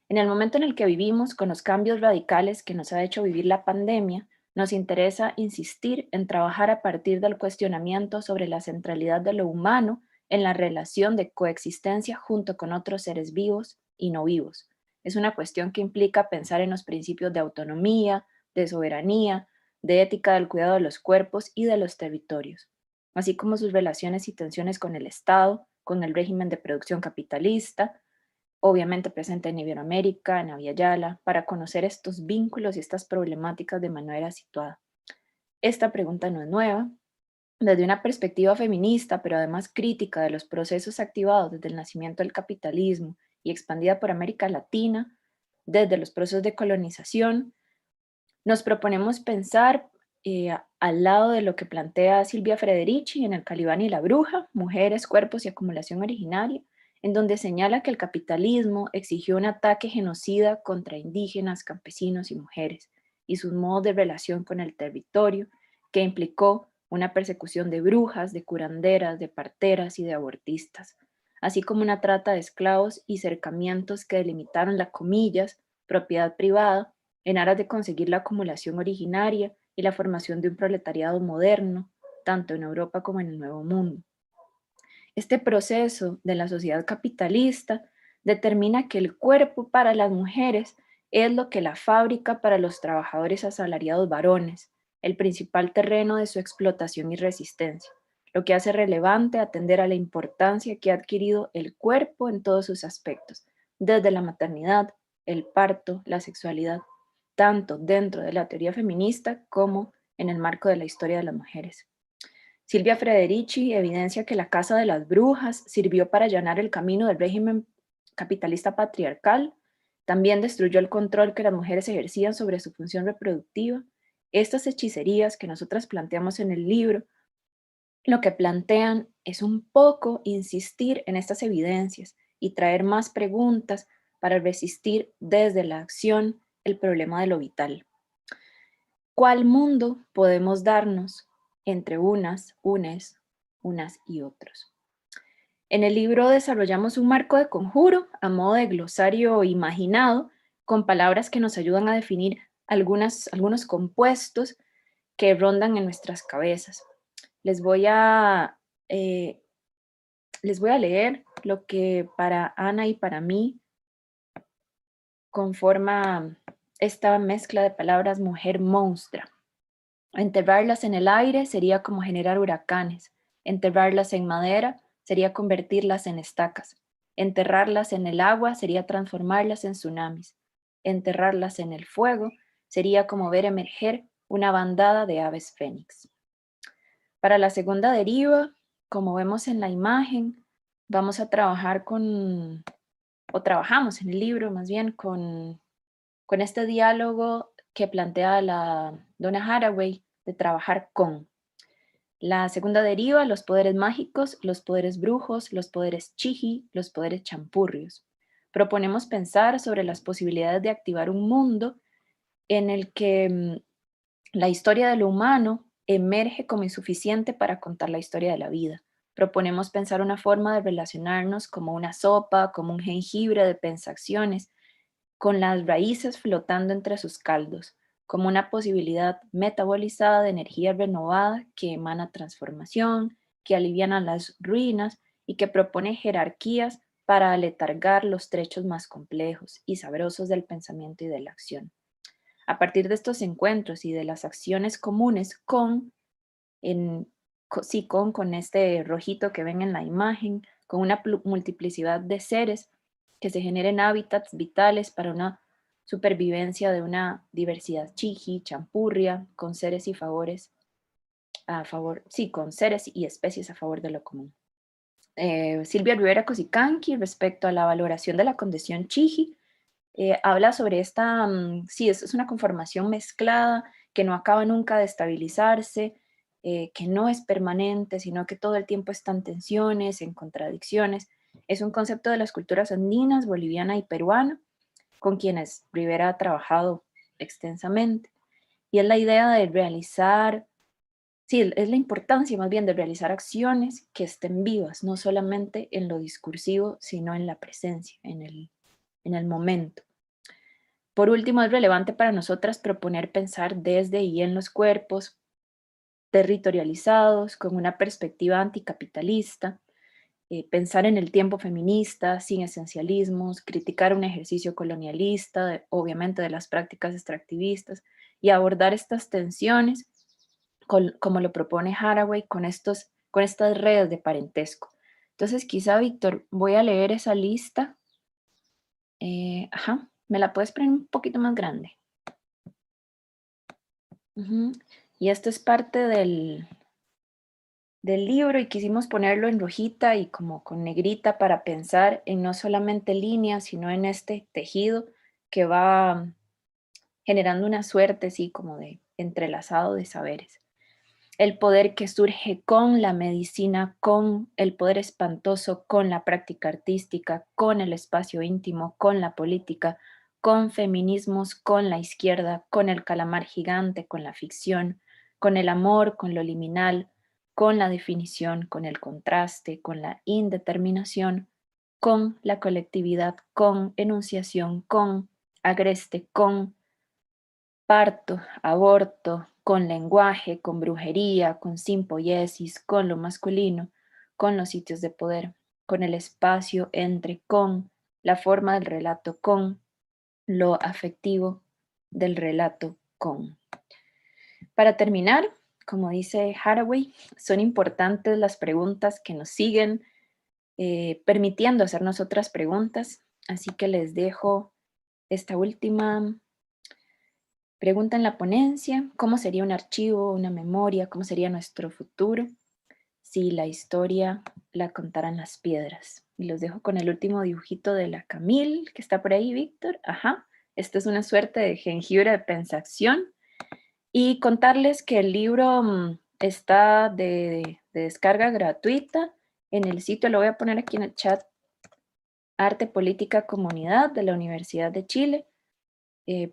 F: En el momento en el que vivimos, con los cambios radicales que nos ha hecho vivir la pandemia, nos interesa insistir en trabajar a partir del cuestionamiento sobre la centralidad de lo humano en la relación de coexistencia junto con otros seres vivos y no vivos. Es una cuestión que implica pensar en los principios de autonomía, de soberanía, de ética del cuidado de los cuerpos y de los territorios, así como sus relaciones y tensiones con el Estado, con el régimen de producción capitalista, obviamente presente en Iberoamérica, en Aviala, para conocer estos vínculos y estas problemáticas de manera situada. Esta pregunta no es nueva, desde una perspectiva feminista, pero además crítica de los procesos activados desde el nacimiento del capitalismo y expandida por América Latina, desde los procesos de colonización, nos proponemos pensar al lado de lo que plantea Silvia Federici en El Calibán y la Bruja, Mujeres, Cuerpos y Acumulación Originaria, en donde señala que el capitalismo exigió un ataque genocida contra indígenas, campesinos y mujeres, y sus modos de relación con el territorio, que implicó una persecución de brujas, de curanderas, de parteras y de abortistas, así como una trata de esclavos y cercamientos que delimitaron la comillas, propiedad privada, en aras de conseguir la acumulación originaria y la formación de un proletariado moderno, tanto en Europa como en el Nuevo Mundo. Este proceso de la sociedad capitalista determina que el cuerpo para las mujeres es lo que la fábrica para los trabajadores asalariados varones, el principal terreno de su explotación y resistencia, lo que hace relevante atender a la importancia que ha adquirido el cuerpo en todos sus aspectos, desde la maternidad, el parto, la sexualidad, tanto dentro de la teoría feminista como en el marco de la historia de las mujeres. Silvia Federici evidencia que la Casa de las Brujas sirvió para allanar el camino del régimen capitalista patriarcal, también destruyó el control que las mujeres ejercían sobre su función reproductiva. Estas hechicerías que nosotras planteamos en el libro, lo que plantean es un poco insistir en estas evidencias y traer más preguntas para resistir desde la acción el problema de lo vital. ¿Cuál mundo podemos darnos entre unas y otros? En el libro desarrollamos un marco de conjuro a modo de glosario imaginado con palabras que nos ayudan a definir algunos compuestos que rondan en nuestras cabezas. Les voy a leer lo que para Ana y para mí conforma esta mezcla de palabras mujer monstrua. Enterrarlas en el aire sería como generar huracanes. Enterrarlas en madera sería convertirlas en estacas. Enterrarlas en el agua sería transformarlas en tsunamis. Enterrarlas en el fuego sería como ver emerger una bandada de aves fénix. Para la segunda deriva, como vemos en la imagen, vamos a trabajar trabajamos en el libro más bien con este diálogo que plantea la Donna Haraway de trabajar con. La segunda deriva, los poderes mágicos, los poderes brujos, los poderes chiji, los poderes champurrios. Proponemos pensar sobre las posibilidades de activar un mundo en el que la historia de lo humano emerge como insuficiente para contar la historia de la vida. Proponemos pensar una forma de relacionarnos como una sopa, como un jengibre de pensacciones, con las raíces flotando entre sus caldos, como una posibilidad metabolizada de energía renovada que emana transformación, que aliviana las ruinas y que propone jerarquías para aletargar los trechos más complejos y sabrosos del pensamiento y de la acción. A partir de estos encuentros y de las acciones comunes con este rojito que ven en la imagen, con una multiplicidad de seres que se generen hábitats vitales para una supervivencia de una diversidad chiji, champurria, con seres y favores con seres y especies a favor de lo común. Silvia Rivera Cosicanqui, respecto a la valoración de la condición chiji, habla sobre esta, es una conformación mezclada que no acaba nunca de estabilizarse, que no es permanente, sino que todo el tiempo está en tensiones, en contradicciones. Es un concepto de las culturas andinas, boliviana y peruana, con quienes Rivera ha trabajado extensamente. Y es la idea de realizar, es la importancia más bien de realizar acciones que estén vivas, no solamente en lo discursivo, sino en la presencia, en el momento. Por último, es relevante para nosotras proponer pensar desde y en los cuerpos territorializados, con una perspectiva anticapitalista, pensar en el tiempo feminista, sin esencialismos, criticar un ejercicio colonialista, obviamente de las prácticas extractivistas, y abordar estas tensiones, como lo propone Haraway, con estas redes de parentesco. Entonces, quizá, Víctor, voy a leer esa lista. ¿Me la puedes poner un poquito más grande? Y esto es parte del libro y quisimos ponerlo en rojita y como con negrita para pensar en no solamente líneas, sino en este tejido que va generando una suerte así como de entrelazado de saberes. El poder que surge con la medicina, con el poder espantoso, con la práctica artística, con el espacio íntimo, con la política, con feminismos, con la izquierda, con el calamar gigante, con la ficción, con el amor, con lo liminal, con la definición, con el contraste, con la indeterminación, con la colectividad, con enunciación, con agreste, con parto, aborto, con lenguaje, con brujería, con simpoiesis, con lo masculino, con los sitios de poder, con el espacio entre, con la forma del relato, con lo afectivo del relato, con. Para terminar, como dice Haraway, son importantes las preguntas que nos siguen permitiendo hacernos otras preguntas, así que les dejo esta última pregunta en la ponencia: ¿cómo sería un archivo, una memoria? ¿Cómo sería nuestro futuro si la historia la contaran las piedras? Y los dejo con el último dibujito de la Camille, que está por ahí, Víctor. Ajá, esta es una suerte de jengibre de pensación. Y contarles que el libro está de descarga gratuita en el sitio, lo voy a poner aquí en el chat, Arte, Política, Comunidad de la Universidad de Chile.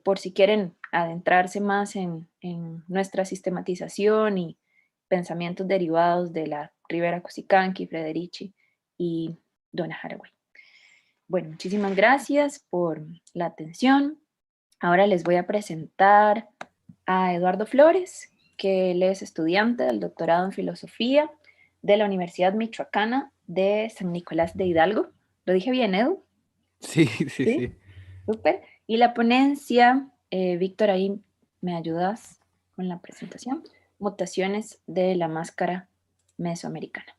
F: Por si quieren adentrarse más en nuestra sistematización y pensamientos derivados de la Rivera Cusicanqui, Frederici y Donna Haraway. Bueno, muchísimas gracias por la atención. Ahora les voy a presentar a Eduardo Flores, que él es estudiante del doctorado en Filosofía de la Universidad Michoacana de San Nicolás de Hidalgo. ¿Lo dije bien, Edu?
A: Sí, sí, sí.
F: Súper. Y la ponencia, Víctor, ahí me ayudas con la presentación. Mutaciones de la máscara mesoamericana.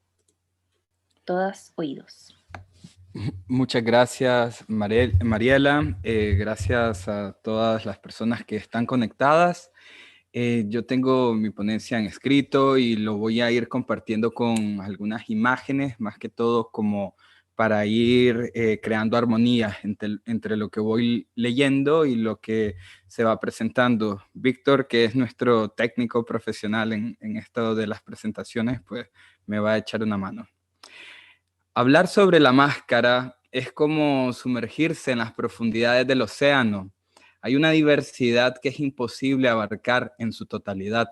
F: Todas oídos.
A: Muchas gracias, Mariela. Gracias a todas las personas que están conectadas. Yo tengo mi ponencia en escrito y lo voy a ir compartiendo con algunas imágenes, más que todo como para ir creando armonía entre lo que voy leyendo y lo que se va presentando. Víctor, que es nuestro técnico profesional en esto de las presentaciones, pues me va a echar una mano. Hablar sobre la máscara es como sumergirse en las profundidades del océano. Hay una diversidad que es imposible abarcar en su totalidad.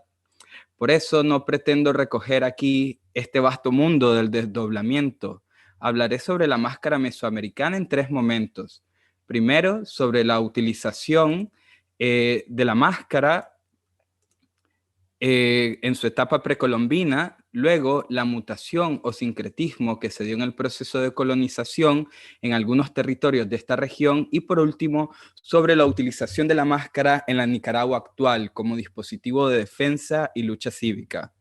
A: Por eso no pretendo recoger aquí este vasto mundo del desdoblamiento. Hablaré sobre la máscara mesoamericana en 3 momentos. Primero, sobre la utilización de la máscara en su etapa precolombina, luego la mutación o sincretismo que se dio en el proceso de colonización en algunos territorios de esta región y por último sobre la utilización de la máscara en la Nicaragua actual como dispositivo de defensa y lucha cívica.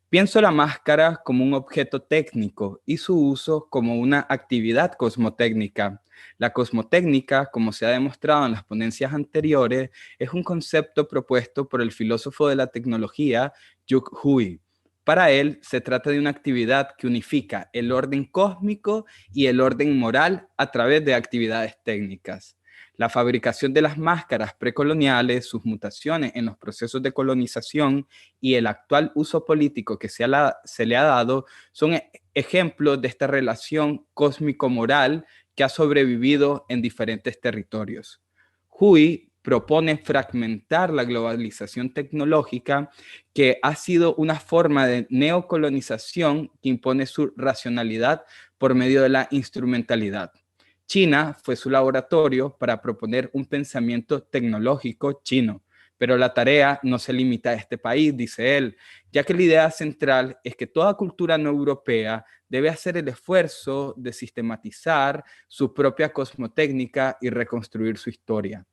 A: Pienso la máscara como un objeto técnico y su uso como una actividad cosmotécnica. La cosmotécnica, como se ha demostrado en las ponencias anteriores, es un concepto propuesto por el filósofo de la tecnología, Yuk Hui. Para él, se trata de una actividad que unifica el orden cósmico y el orden moral a través de actividades técnicas. La fabricación de las máscaras precoloniales, sus mutaciones en los procesos de colonización y el actual uso político que se le ha dado son ejemplos de esta relación cósmico-moral que ha sobrevivido en diferentes territorios. Hui propone fragmentar la globalización tecnológica, que ha sido una forma de neocolonización que impone su racionalidad por medio de la instrumentalidad. China fue su laboratorio para proponer un pensamiento tecnológico chino, pero la tarea no se limita a este país, dice él, ya que la idea central es que toda cultura no europea debe hacer el esfuerzo de sistematizar su propia cosmotécnica y reconstruir su historia.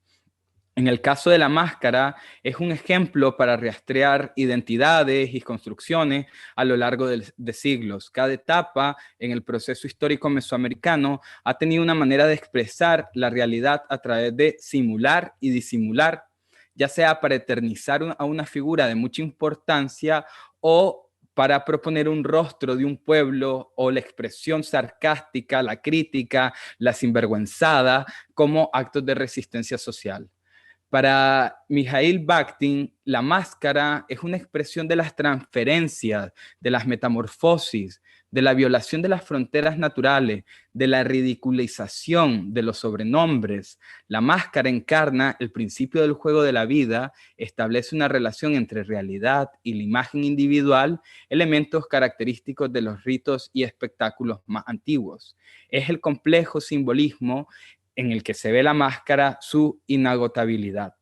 A: En el caso de la máscara, es un ejemplo para rastrear identidades y construcciones a lo largo de siglos. Cada etapa en el proceso histórico mesoamericano ha tenido una manera de expresar la realidad a través de simular y disimular, ya sea para eternizar a una figura de mucha importancia o para proponer un rostro de un pueblo o la expresión sarcástica, la crítica, la sinvergüenzada como actos de resistencia social. Para Mikhail Bakhtin, la máscara es una expresión de las transferencias, de las metamorfosis, de la violación de las fronteras naturales, de la ridiculización de los sobrenombres. La máscara encarna el principio del juego de la vida, establece una relación entre realidad y la imagen individual, elementos característicos de los ritos y espectáculos más antiguos. Es el complejo simbolismo en el que se ve la máscara su inagotabilidad.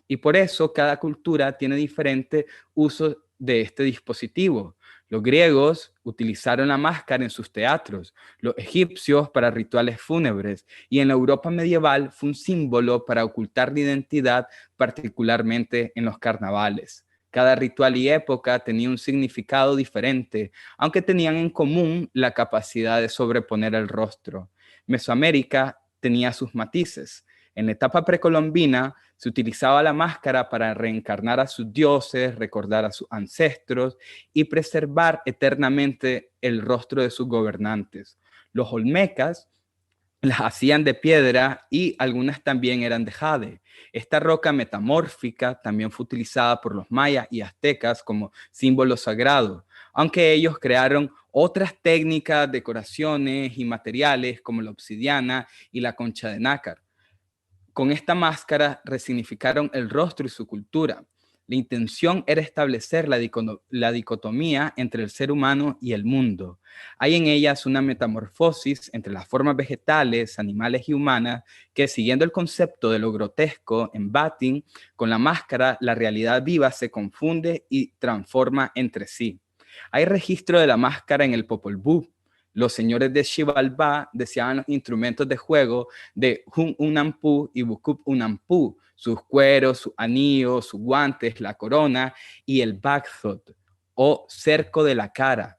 A: Y por eso cada cultura tiene diferente uso de este dispositivo. Los griegos utilizaron la máscara en sus teatros, los egipcios para rituales fúnebres, y en la Europa medieval fue un símbolo para ocultar la identidad, particularmente en los carnavales. Cada ritual y época tenía un significado diferente, aunque tenían en común la capacidad de sobreponer el rostro. Mesoamérica tenía sus matices. En la etapa precolombina se utilizaba la máscara para reencarnar a sus dioses, recordar a sus ancestros y preservar eternamente el rostro de sus gobernantes. Los olmecas las hacían de piedra y algunas también eran de jade. Esta roca metamórfica también fue utilizada por los mayas y aztecas como símbolo sagrado, aunque ellos crearon otras técnicas, decoraciones y materiales como la obsidiana y la concha de nácar. Con esta máscara resignificaron el rostro y su cultura. La intención era establecer la dicotomía entre el ser humano y el mundo. Hay en ellas una metamorfosis entre las formas vegetales, animales y humanas que, siguiendo el concepto de lo grotesco en Bakhtin, con la máscara la realidad viva se confunde y transforma entre sí. Hay registro de la máscara en el Popol Vuh. Los señores de Xibalbá deseaban los instrumentos de juego de Hun Unampu y Bukub Unampu, sus cueros, sus anillos, sus guantes, la corona y el Bagthot o cerco de la cara,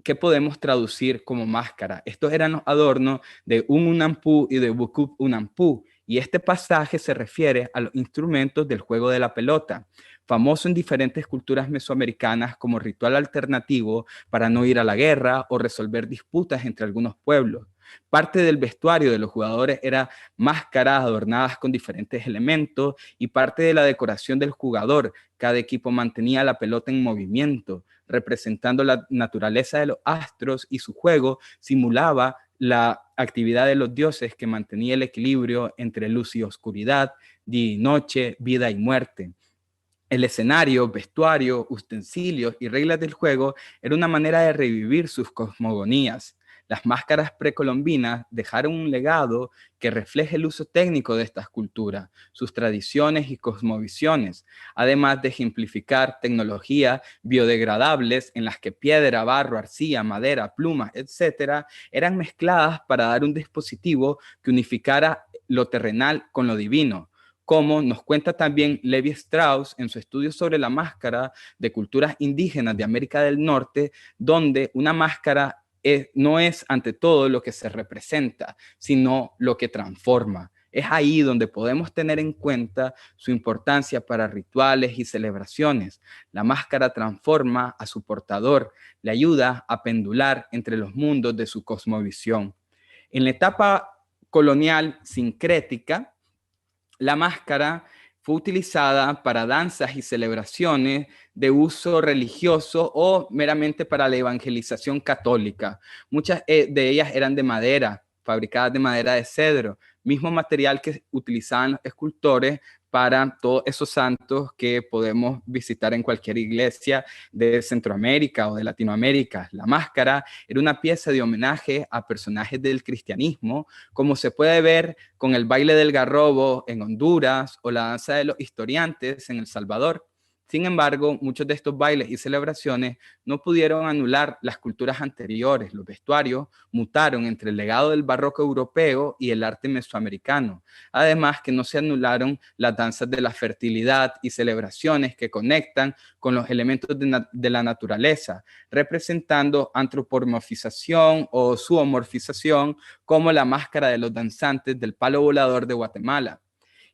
A: que podemos traducir como máscara. Estos eran los adornos de Un Unampu y de Bukub Unampu, y este pasaje se refiere a los instrumentos del juego de la pelota, famoso en diferentes culturas mesoamericanas como ritual alternativo para no ir a la guerra o resolver disputas entre algunos pueblos. Parte del vestuario de los jugadores era máscaras adornadas con diferentes elementos y parte de la decoración del jugador. Cada equipo mantenía la pelota en movimiento, representando la naturaleza de los astros, y su juego simulaba la actividad de los dioses que mantenía el equilibrio entre luz y oscuridad, día y noche, vida y muerte. El escenario, vestuario, utensilios y reglas del juego era una manera de revivir sus cosmogonías. Las máscaras precolombinas dejaron un legado que refleja el uso técnico de estas culturas, sus tradiciones y cosmovisiones, además de ejemplificar tecnologías biodegradables en las que piedra, barro, arcilla, madera, plumas, etc., eran mezcladas para dar un dispositivo que unificara lo terrenal con lo divino. Como nos cuenta también Levi Strauss en su estudio sobre la máscara de culturas indígenas de América del Norte, donde una máscara no es ante todo lo que se representa, sino lo que transforma. Es ahí donde podemos tener en cuenta su importancia para rituales y celebraciones. La máscara transforma a su portador, le ayuda a pendular entre los mundos de su cosmovisión. En la etapa colonial sincrética, la máscara fue utilizada para danzas y celebraciones de uso religioso o meramente para la evangelización católica. Muchas de ellas eran de madera, fabricadas de madera de cedro, mismo material que utilizaban los escultores para todos esos santos que podemos visitar en cualquier iglesia de Centroamérica o de Latinoamérica. La máscara era una pieza de homenaje a personajes del cristianismo, como se puede ver con el baile del garrobo en Honduras o la danza de los historiantes en El Salvador. Sin embargo, muchos de estos bailes y celebraciones no pudieron anular las culturas anteriores. Los vestuarios mutaron entre el legado del barroco europeo y el arte mesoamericano. Además, que no se anularon las danzas de la fertilidad y celebraciones que conectan con los elementos de la naturaleza, representando antropomorfización o zoomorfización, como la máscara de los danzantes del palo volador de Guatemala.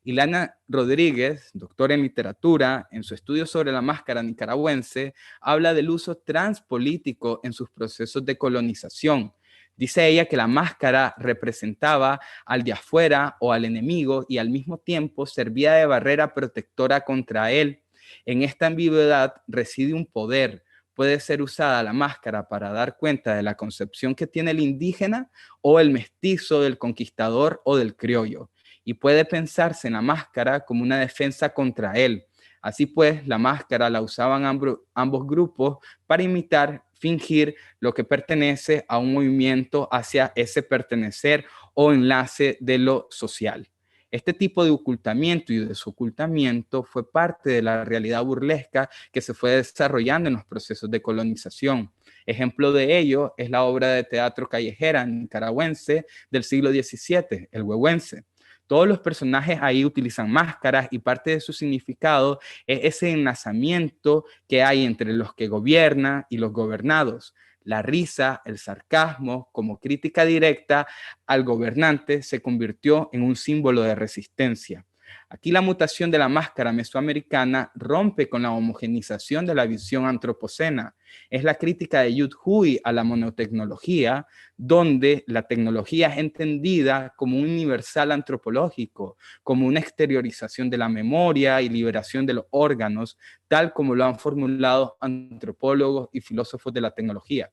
A: Ilana Rodríguez, doctora en literatura, en su estudio sobre la máscara nicaragüense, habla del uso transpolítico en sus procesos de colonización. Dice ella que la máscara representaba al de afuera o al enemigo y al mismo tiempo servía de barrera protectora contra él. En esta ambigüedad reside un poder. Puede ser usada la máscara para dar cuenta de la concepción que tiene el indígena o el mestizo del conquistador o del criollo. Y puede pensarse en la máscara como una defensa contra él. Así pues, la máscara la usaban ambos grupos para imitar, fingir lo que pertenece a un movimiento hacia ese pertenecer o enlace de lo social. Este tipo de ocultamiento y desocultamiento fue parte de la realidad burlesca que se fue desarrollando en los procesos de colonización. Ejemplo de ello es la obra de teatro callejera nicaragüense del siglo XVII, el huehuense. Todos los personajes ahí utilizan máscaras y parte de su significado es ese enlazamiento que hay entre los que gobiernan y los gobernados. La risa, el sarcasmo, como crítica directa al gobernante, se convirtió en un símbolo de resistencia. Aquí la mutación de la máscara mesoamericana rompe con la homogenización de la visión antropocena. Es la crítica de Yud Hui a la monotecnología, donde la tecnología es entendida como un universal antropológico, como una exteriorización de la memoria y liberación de los órganos, tal como lo han formulado antropólogos y filósofos de la tecnología.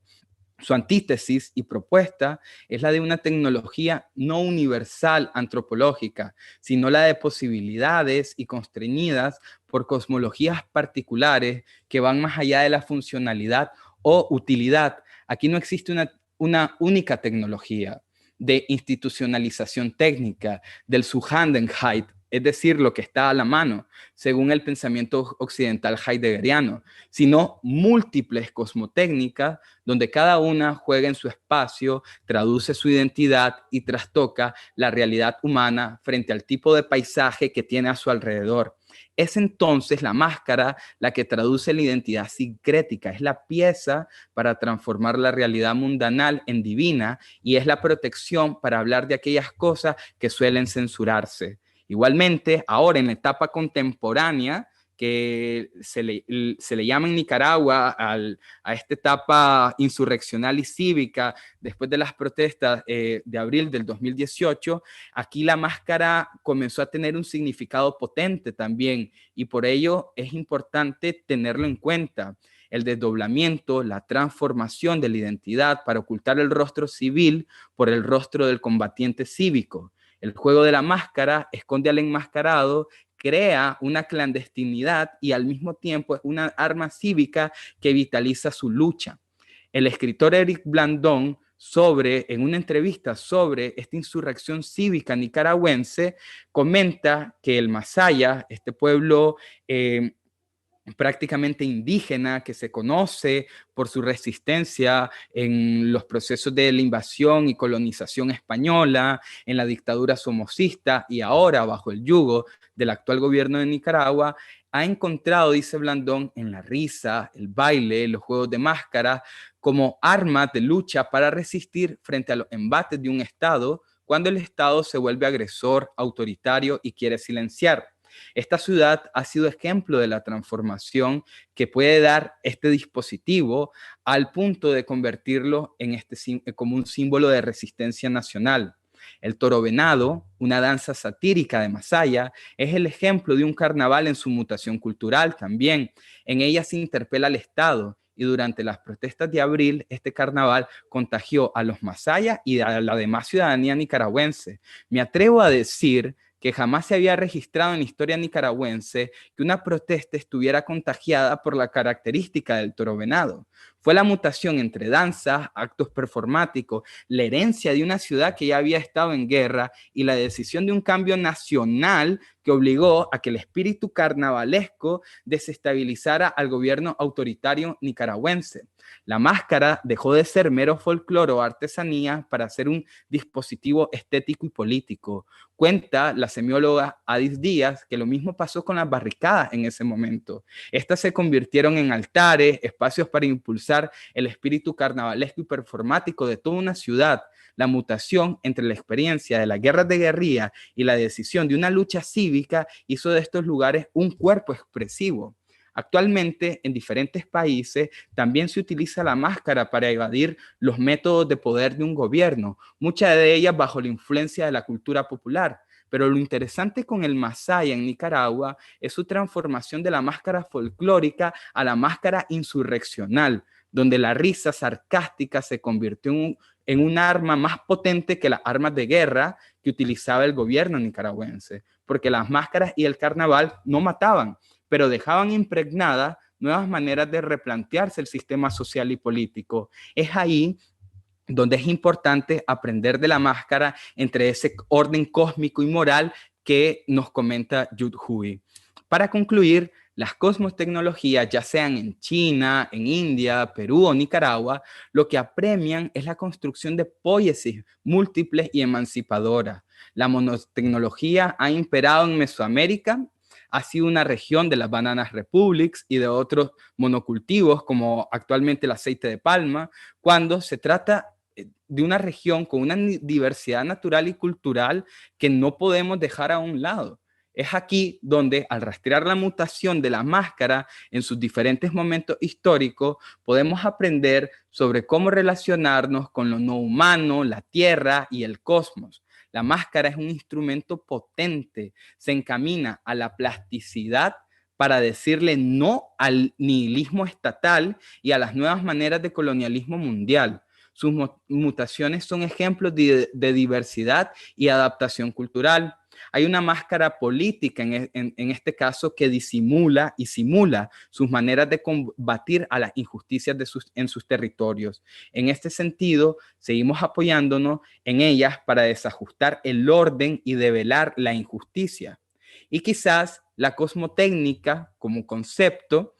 A: Su antítesis y propuesta es la de una tecnología no universal antropológica, sino la de posibilidades y constreñidas por cosmologías particulares que van más allá de la funcionalidad o utilidad. Aquí no existe una única tecnología de institucionalización técnica, del Zuhandenheit, es decir, lo que está a la mano, según el pensamiento occidental heideggeriano, sino múltiples cosmotécnicas donde cada una juega en su espacio, traduce su identidad y trastoca la realidad humana frente al tipo de paisaje que tiene a su alrededor. Es entonces la máscara la que traduce la identidad sincrética, es la pieza para transformar la realidad mundanal en divina y es la protección para hablar de aquellas cosas que suelen censurarse. Igualmente, ahora en la etapa contemporánea, que se le llama en Nicaragua a esta etapa insurreccional y cívica después de las protestas de abril del 2018, aquí la máscara comenzó a tener un significado potente también y por ello es importante tenerlo en cuenta. El desdoblamiento, la transformación de la identidad para ocultar el rostro civil por el rostro del combatiente cívico. El juego de la máscara esconde al enmascarado, crea una clandestinidad y al mismo tiempo es una arma cívica que vitaliza su lucha. El escritor Eric Blandón, en una entrevista sobre esta insurrección cívica nicaragüense, comenta que el Masaya, este pueblo prácticamente indígena que se conoce por su resistencia en los procesos de la invasión y colonización española, en la dictadura somocista y ahora bajo el yugo del actual gobierno de Nicaragua, ha encontrado, dice Blandón, en la risa, el baile, los juegos de máscara, como armas de lucha para resistir frente a los embates de un Estado cuando el Estado se vuelve agresor, autoritario y quiere silenciar. Esta ciudad ha sido ejemplo de la transformación que puede dar este dispositivo al punto de convertirlo en como un símbolo de resistencia nacional. El toro venado, una danza satírica de Masaya, es el ejemplo de un carnaval en su mutación cultural también. En ella se interpela al Estado y durante las protestas de abril, este carnaval contagió a los masayas y a la demás ciudadanía nicaragüense. Me atrevo a decir que jamás se había registrado en la historia nicaragüense que una protesta estuviera contagiada por la característica del toro venado. Fue la mutación entre danzas, actos performáticos, la herencia de una ciudad que ya había estado en guerra y la decisión de un cambio nacional que obligó a que el espíritu carnavalesco desestabilizara al gobierno autoritario nicaragüense. La máscara dejó de ser mero folclore o artesanía para ser un dispositivo estético y político. Cuenta la semióloga Adis Díaz que lo mismo pasó con las barricadas en ese momento. Estas se convirtieron en altares, espacios para impulsar captar el espíritu carnavalesco y performático de toda una ciudad. La mutación entre la experiencia de las guerras de guerrilla y la decisión de una lucha cívica hizo de estos lugares un cuerpo expresivo. Actualmente, en diferentes países, también se utiliza la máscara para evadir los métodos de poder de un gobierno, muchas de ellas bajo la influencia de la cultura popular. Pero lo interesante con el Masaya en Nicaragua es su transformación de la máscara folclórica a la máscara insurreccional, donde la risa sarcástica se convirtió en un arma más potente que las armas de guerra que utilizaba el gobierno nicaragüense, porque las máscaras y el carnaval no mataban, pero dejaban impregnadas nuevas maneras de replantearse el sistema social y político. Es ahí donde es importante aprender de la máscara entre ese orden cósmico y moral que nos comenta Jude Huey. Para concluir, las cosmotecnologías, ya sean en China, en India, Perú o Nicaragua, lo que apremian es la construcción de poiesis múltiples y emancipadoras. La monotecnología ha imperado en Mesoamérica, ha sido una región de las Bananas Republics y de otros monocultivos, como actualmente el aceite de palma, cuando se trata de una región con una diversidad natural y cultural que no podemos dejar a un lado. Es aquí donde, al rastrear la mutación de la máscara en sus diferentes momentos históricos, podemos aprender sobre cómo relacionarnos con lo no humano, la tierra y el cosmos. La máscara es un instrumento potente, se encamina a la plasticidad para decirle no al nihilismo estatal y a las nuevas maneras de colonialismo mundial. Sus mutaciones son ejemplos de diversidad y adaptación cultural. Hay una máscara política en este caso que disimula y simula sus maneras de combatir a las injusticias en sus territorios. En este sentido, seguimos apoyándonos en ellas para desajustar el orden y develar la injusticia. Y quizás la cosmotécnica como concepto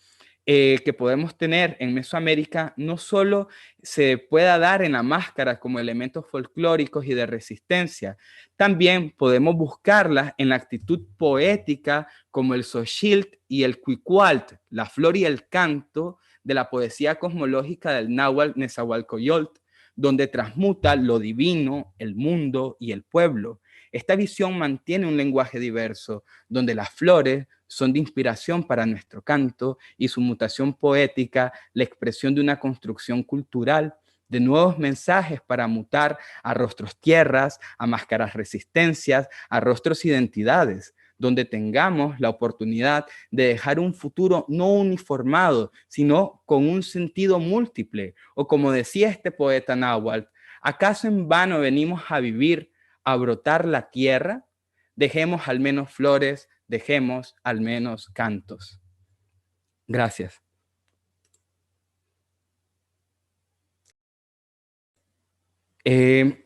A: que podemos tener en Mesoamérica no solo se pueda dar en la máscara como elementos folclóricos y de resistencia, también podemos buscarlas en la actitud poética como el Xochitl y el Cuicualt, la flor y el canto de la poesía cosmológica del náhuatl Nezahualcóyotl, donde transmuta lo divino, el mundo y el pueblo. Esta visión mantiene un lenguaje diverso, donde las flores son de inspiración para nuestro canto y su mutación poética, la expresión de una construcción cultural, de nuevos mensajes para mutar a rostros tierras, a máscaras resistencias, a rostros identidades, donde tengamos la oportunidad de dejar un futuro no uniformado, sino con un sentido múltiple. O como decía este poeta náhuatl, ¿acaso en vano venimos a vivir, a brotar la tierra? Dejemos al menos flores, dejemos al menos cantos. Gracias.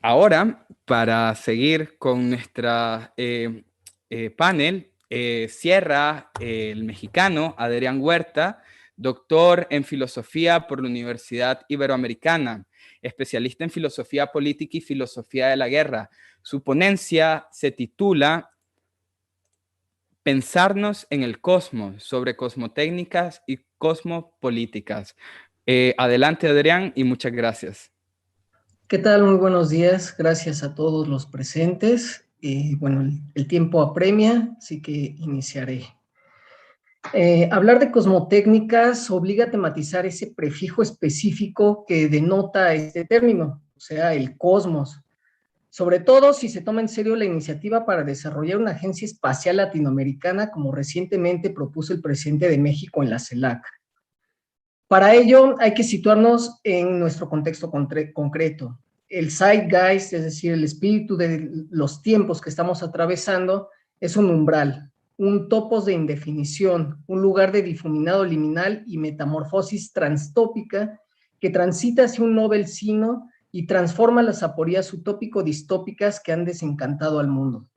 A: Ahora, para seguir con nuestra panel, cierra el mexicano Adrián Huerta, doctor en filosofía por la Universidad Iberoamericana, especialista en filosofía política y filosofía de la guerra. Su ponencia se titula Pensarnos en el cosmos, sobre cosmotécnicas y cosmopolíticas. Adelante, Adrián, y muchas gracias.
G: ¿Qué tal? Muy buenos días. Gracias a todos los presentes. Bueno, el tiempo apremia, así que iniciaré. Hablar de cosmotécnicas obliga a tematizar ese prefijo específico que denota este término, o sea, el cosmos. Sobre todo si se toma en serio la iniciativa para desarrollar una agencia espacial latinoamericana, como recientemente propuso el presidente de México en la CELAC. Para ello hay que situarnos en nuestro contexto concreto. El zeitgeist, es decir, el espíritu de los tiempos que estamos atravesando, es un umbral, un topos de indefinición, un lugar de difuminado liminal y metamorfosis transtópica que transita hacia un novel sino y transforma las aporías utópico-distópicas que han desencantado al mundo.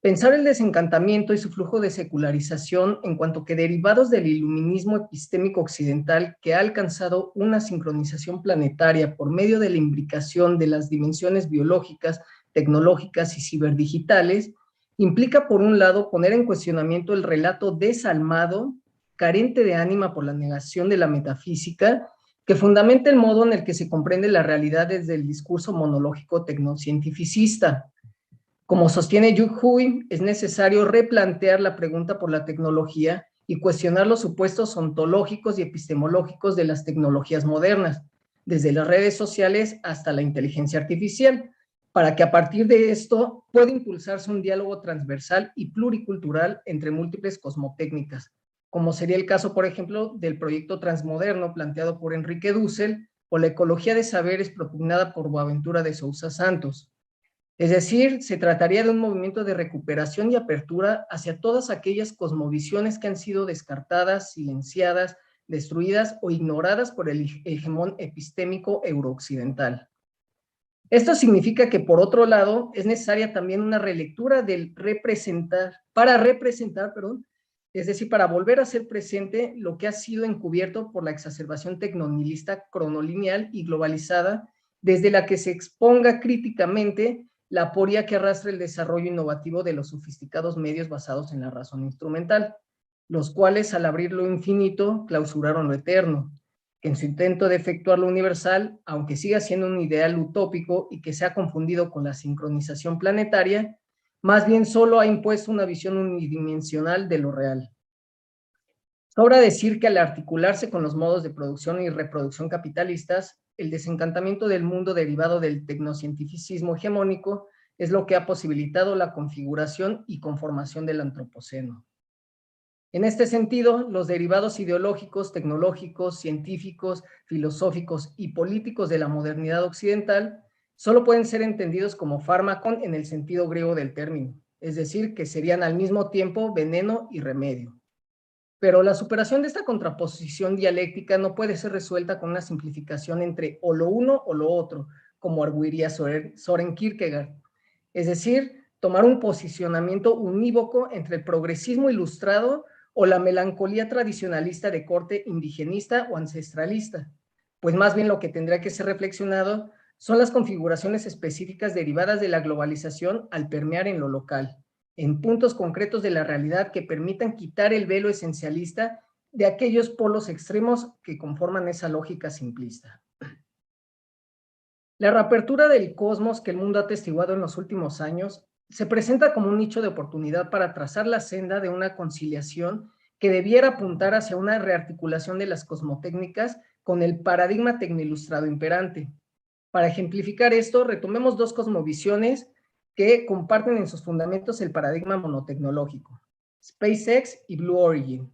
G: Pensar el desencantamiento y su flujo de secularización en cuanto que derivados del iluminismo epistémico occidental que ha alcanzado una sincronización planetaria por medio de la imbricación de las dimensiones biológicas, tecnológicas y ciberdigitales, implica por un lado poner en cuestionamiento el relato desalmado, carente de ánima por la negación de la metafísica, que fundamenta el modo en el que se comprende la realidad desde el discurso monológico tecnocientificista. Como sostiene Yu Hui, es necesario replantear la pregunta por la tecnología y cuestionar los supuestos ontológicos y epistemológicos de las tecnologías modernas, desde las redes sociales hasta la inteligencia artificial, para que a partir de esto pueda impulsarse un diálogo transversal y pluricultural entre múltiples cosmotécnicas, como sería el caso, por ejemplo, del proyecto transmoderno planteado por Enrique Dussel o la ecología de saberes propugnada por Boaventura de Sousa Santos. Es decir, se trataría de un movimiento de recuperación y apertura hacia todas aquellas cosmovisiones que han sido descartadas, silenciadas, destruidas o ignoradas por el hegemón epistémico eurooccidental. Esto significa que, por otro lado, es necesaria también una relectura del para representar, es decir, para volver a ser presente lo que ha sido encubierto por la exacerbación tecnonihilista cronolineal y globalizada, desde la que se exponga críticamente la aporia que arrastra el desarrollo innovativo de los sofisticados medios basados en la razón instrumental, los cuales, al abrir lo infinito, clausuraron lo eterno, que en su intento de efectuar lo universal, aunque siga siendo un ideal utópico y que se ha confundido con la sincronización planetaria, más bien solo ha impuesto una visión unidimensional de lo real. Sobra decir que al articularse con los modos de producción y reproducción capitalistas, el desencantamiento del mundo derivado del tecnocientificismo hegemónico es lo que ha posibilitado la configuración y conformación del antropoceno. En este sentido, los derivados ideológicos, tecnológicos, científicos, filosóficos y políticos de la modernidad occidental solo pueden ser entendidos como fármacon en el sentido griego del término, es decir, que serían al mismo tiempo veneno y remedio. Pero la superación de esta contraposición dialéctica no puede ser resuelta con una simplificación entre o lo uno o lo otro, como arguiría Soren Kierkegaard. Es decir, tomar un posicionamiento unívoco entre el progresismo ilustrado o la melancolía tradicionalista de corte indigenista o ancestralista, pues más bien lo que tendrá que ser reflexionado son las configuraciones específicas derivadas de la globalización al permear en lo local, en puntos concretos de la realidad que permitan quitar el velo esencialista de aquellos polos extremos que conforman esa lógica simplista. La reapertura del cosmos que el mundo ha atestiguado en los últimos años se presenta como un nicho de oportunidad para trazar la senda de una conciliación que debiera apuntar hacia una rearticulación de las cosmotécnicas con el paradigma tecnoilustrado imperante. Para ejemplificar esto, retomemos dos cosmovisiones que comparten en sus fundamentos el paradigma monotecnológico, SpaceX y Blue Origin,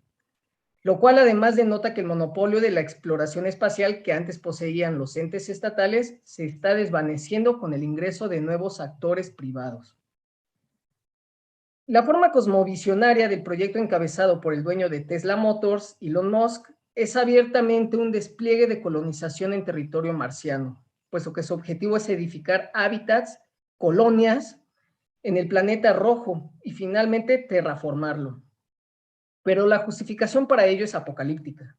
G: lo cual además denota que el monopolio de la exploración espacial que antes poseían los entes estatales se está desvaneciendo con el ingreso de nuevos actores privados. La forma cosmovisionaria del proyecto encabezado por el dueño de Tesla Motors, Elon Musk, es abiertamente un despliegue de colonización en territorio marciano, puesto que su objetivo es edificar hábitats, colonias, en el planeta rojo y finalmente terraformarlo. Pero la justificación para ello es apocalíptica.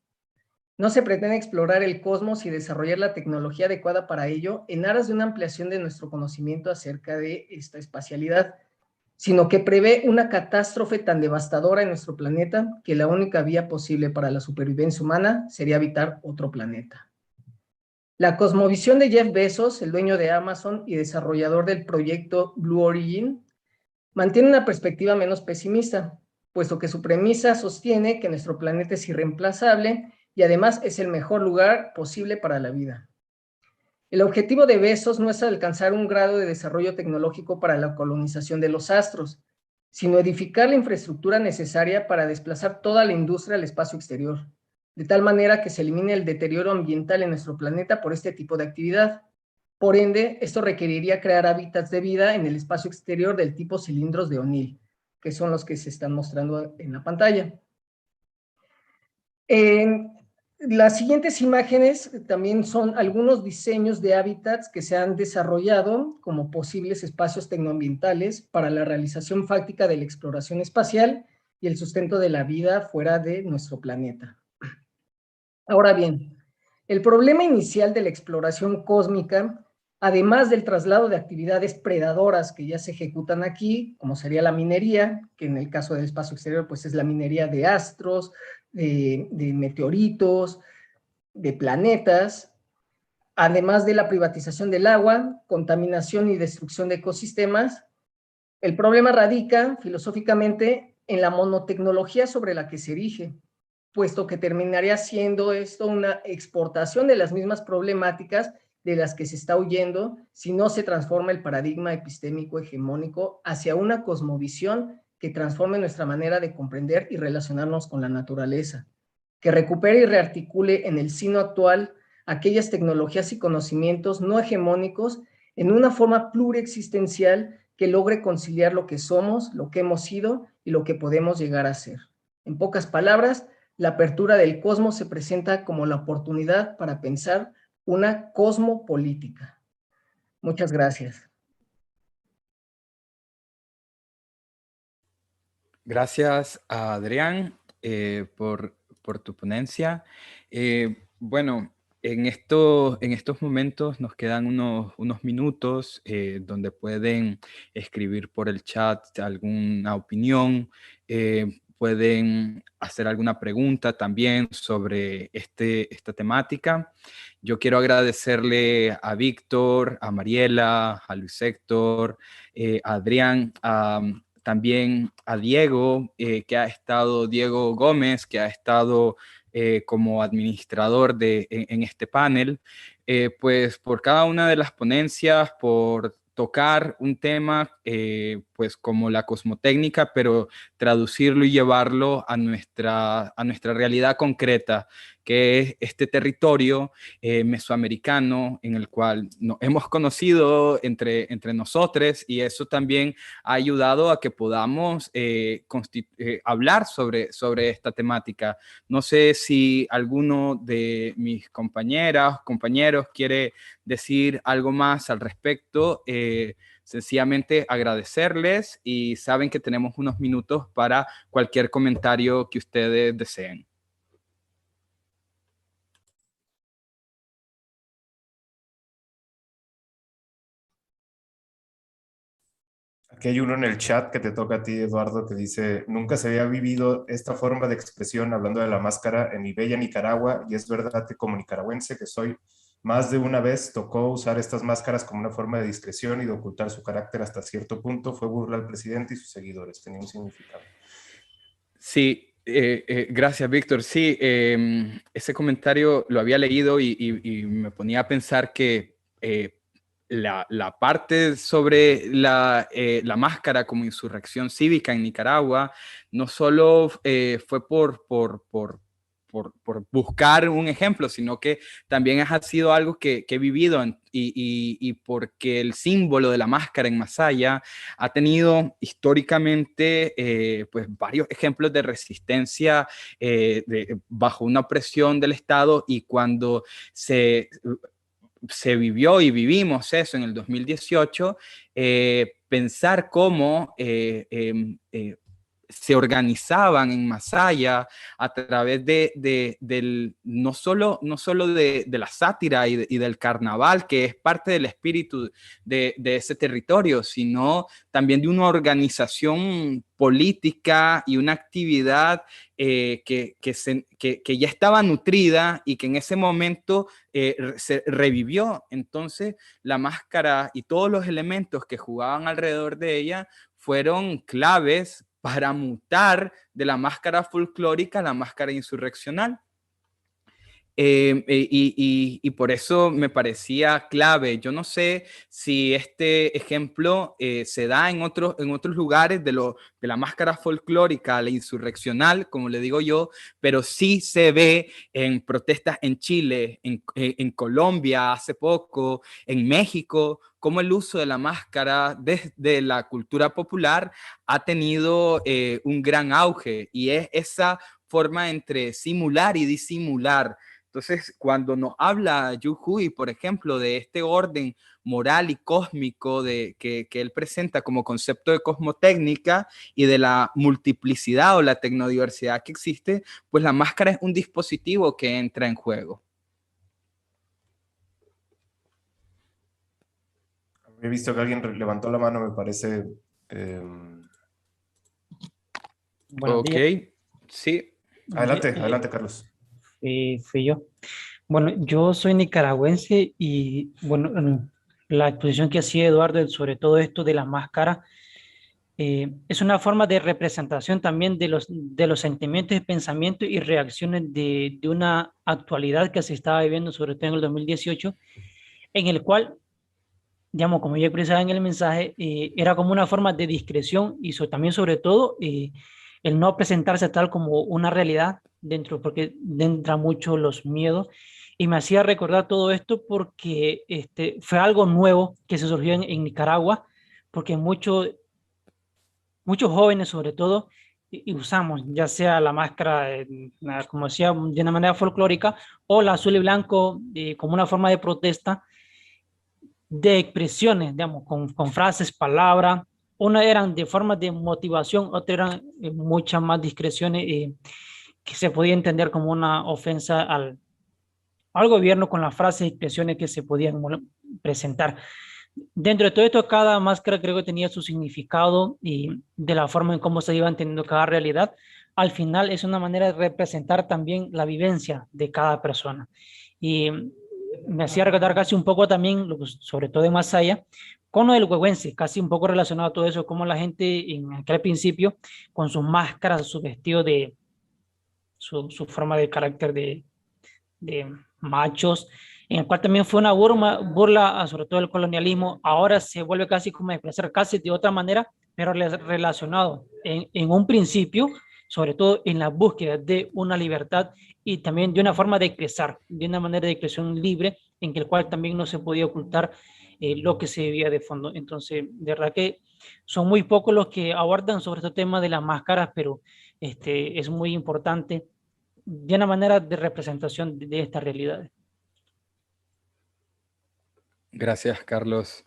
G: No se pretende explorar el cosmos y desarrollar la tecnología adecuada para ello en aras de una ampliación de nuestro conocimiento acerca de esta espacialidad, sino que prevé una catástrofe tan devastadora en nuestro planeta que la única vía posible para la supervivencia humana sería habitar otro planeta. La cosmovisión de Jeff Bezos, el dueño de Amazon y desarrollador del proyecto Blue Origin, mantiene una perspectiva menos pesimista, puesto que su premisa sostiene que nuestro planeta es irreemplazable y además es el mejor lugar posible para la vida. El objetivo de Bezos no es alcanzar un grado de desarrollo tecnológico para la colonización de los astros, sino edificar la infraestructura necesaria para desplazar toda la industria al espacio exterior, de tal manera que se elimine el deterioro ambiental en nuestro planeta por este tipo de actividad. Por ende, esto requeriría crear hábitats de vida en el espacio exterior del tipo cilindros de O'Neill, que son los que se están mostrando en la pantalla. Las siguientes imágenes también son algunos diseños de hábitats que se han desarrollado como posibles espacios tecnoambientales para la realización fáctica de la exploración espacial y el sustento de la vida fuera de nuestro planeta. Ahora bien, el problema inicial de la exploración cósmica, además del traslado de actividades predadoras que ya se ejecutan aquí, como sería la minería, que en el caso del espacio exterior pues es la minería de astros, de meteoritos, de planetas, además de la privatización del agua, contaminación y destrucción de ecosistemas. El problema radica, filosóficamente, en la monotecnología sobre la que se erige, puesto que terminaría siendo esto una exportación de las mismas problemáticas de las que se está huyendo si no se transforma el paradigma epistémico hegemónico hacia una cosmovisión que transforme nuestra manera de comprender y relacionarnos con la naturaleza, que recupere y rearticule en el signo actual aquellas tecnologías y conocimientos no hegemónicos en una forma pluriexistencial que logre conciliar lo que somos, lo que hemos sido y lo que podemos llegar a ser. En pocas palabras, la apertura del cosmos se presenta como la oportunidad para pensar una cosmopolítica. Muchas gracias.
A: Gracias a Adrián por tu ponencia. Bueno, en estos momentos nos quedan unos minutos donde pueden escribir por el chat alguna opinión, pueden hacer alguna pregunta también sobre esta temática. Yo quiero agradecerle a Víctor, a Mariela, a Luis Héctor, a Adrián, también a Diego, Diego Gómez, que ha estado como administrador en este panel, pues por cada una de las ponencias, por tocar un tema pues como la cosmotécnica, pero traducirlo y llevarlo a nuestra realidad concreta, que es este territorio mesoamericano en el cual nos hemos conocido entre nosotros, y eso también ha ayudado a que podamos hablar sobre esta temática. No sé si alguno de mis compañeros quiere decir algo más al respecto. Sencillamente agradecerles, y saben que tenemos unos minutos para cualquier comentario que ustedes deseen.
B: Aquí hay uno en el chat que te toca a ti, Eduardo, que dice: nunca se había vivido esta forma de expresión hablando de la máscara en mi bella Nicaragua, y es verdad que como nicaragüense que soy, más de una vez tocó usar estas máscaras como una forma de discreción y de ocultar su carácter hasta cierto punto. Fue burla al presidente y sus seguidores, tenía un significado.
A: Sí, gracias, Víctor. Sí, ese comentario lo había leído y me ponía a pensar que la parte sobre la máscara como insurrección cívica en Nicaragua no solo fue por buscar un ejemplo, sino que también ha sido algo que he vivido y porque el símbolo de la máscara en Masaya ha tenido históricamente pues varios ejemplos de resistencia bajo una opresión del Estado, y cuando se vivió y vivimos eso en el 2018, pensar cómo se organizaban en Masaya a través no solo de la sátira y del carnaval, que es parte del espíritu de ese territorio, sino también de una organización política y una actividad que ya estaba nutrida y que en ese momento se revivió. Entonces, la máscara y todos los elementos que jugaban alrededor de ella fueron claves para mutar de la máscara folclórica a la máscara insurreccional. Y por eso me parecía clave. Yo no sé si este ejemplo se da en otros lugares de la máscara folclórica, la insurreccional, como le digo yo, pero sí se ve en protestas en Chile, en Colombia hace poco, en México, cómo el uso de la máscara desde la cultura popular ha tenido un gran auge, y es esa forma entre simular y disimular. Entonces, cuando nos habla Yu Hui, por ejemplo, de este orden moral y cósmico que él presenta como concepto de cosmotécnica y de la multiplicidad o la tecnodiversidad que existe, pues la máscara es un dispositivo que entra en juego.
B: He visto que alguien levantó la mano, me parece.
H: Buenos
A: ok,
H: días.
A: sí.
B: Adelante, Carlos.
H: Fui yo. Bueno, yo soy nicaragüense y bueno, la exposición que hacía Eduardo sobre todo esto de las máscaras es una forma de representación también de los sentimientos, pensamientos y reacciones de una actualidad que se estaba viviendo, sobre todo en el 2018, en el cual, digamos, como yo expresaba en el mensaje, era como una forma de discreción y también sobre todo el no presentarse tal como una realidad dentro, porque entra mucho los miedos. Y me hacía recordar todo esto porque fue algo nuevo que se surgió en Nicaragua, porque muchos jóvenes sobre todo y usamos ya sea la máscara, como decía, de una manera folclórica o la azul y blanco como una forma de protesta de expresiones, digamos, con frases, palabras. Una eran de formas de motivación, otra eran muchas más discreciones que se podía entender como una ofensa al gobierno con las frases y expresiones que se podían presentar. Dentro de todo esto, cada máscara creo que tenía su significado y de la forma en cómo se iba entendiendo cada realidad. Al final es una manera de representar también la vivencia de cada persona. Y me hacía recordar casi un poco también, sobre todo en Masaya, con lo del huehuense, casi un poco relacionado a todo eso, como la gente en aquel principio, con sus máscaras, su vestido su forma de carácter de machos, en el cual también fue una burla sobre todo el colonialismo, ahora se vuelve casi como a expresar casi de otra manera, pero relacionado en un principio, sobre todo en la búsqueda de una libertad y también de una forma de expresar, de una manera de expresión libre, en el cual también no se podía ocultar lo que se vivía de fondo. Entonces, de verdad que son muy pocos los que abordan sobre este tema de las máscaras, pero es muy importante de una manera de representación de esta realidad.
A: Gracias, Carlos.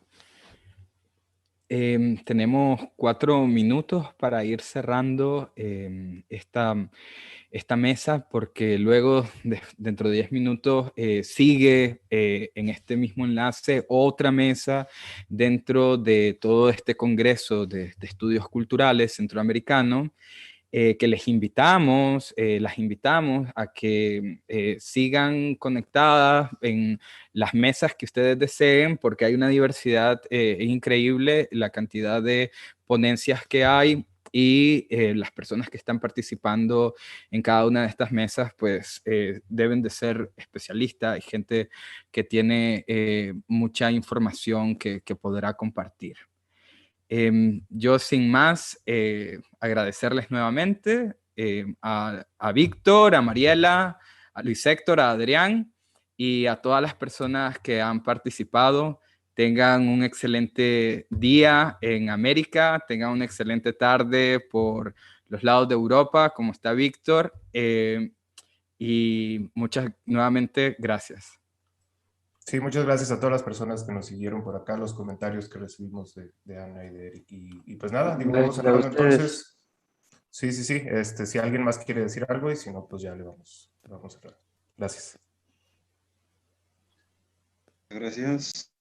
A: Tenemos 4 minutos para ir cerrando esta mesa, porque luego, dentro de 10 minutos, sigue en este mismo enlace otra mesa dentro de todo este congreso de estudios culturales centroamericanos, que las invitamos a que sigan conectadas en las mesas que ustedes deseen, porque hay una diversidad increíble, la cantidad de ponencias que hay y las personas que están participando en cada una de estas mesas, pues deben de ser especialistas. Hay gente que tiene mucha información que podrá compartir. Yo sin más, agradecerles nuevamente a Víctor, a Mariela, a Luis Héctor, a Adrián y a todas las personas que han participado. Tengan un excelente día en América, tengan una excelente tarde por los lados de Europa, como está Víctor, y nuevamente, gracias.
B: Sí, muchas gracias a todas las personas que nos siguieron por acá, los comentarios que recibimos de Ana y de Eric. Y pues nada, digo, vamos cerrando entonces. Sí. Si alguien más quiere decir algo y si no, pues ya le vamos a cerrar. Gracias.
I: Gracias.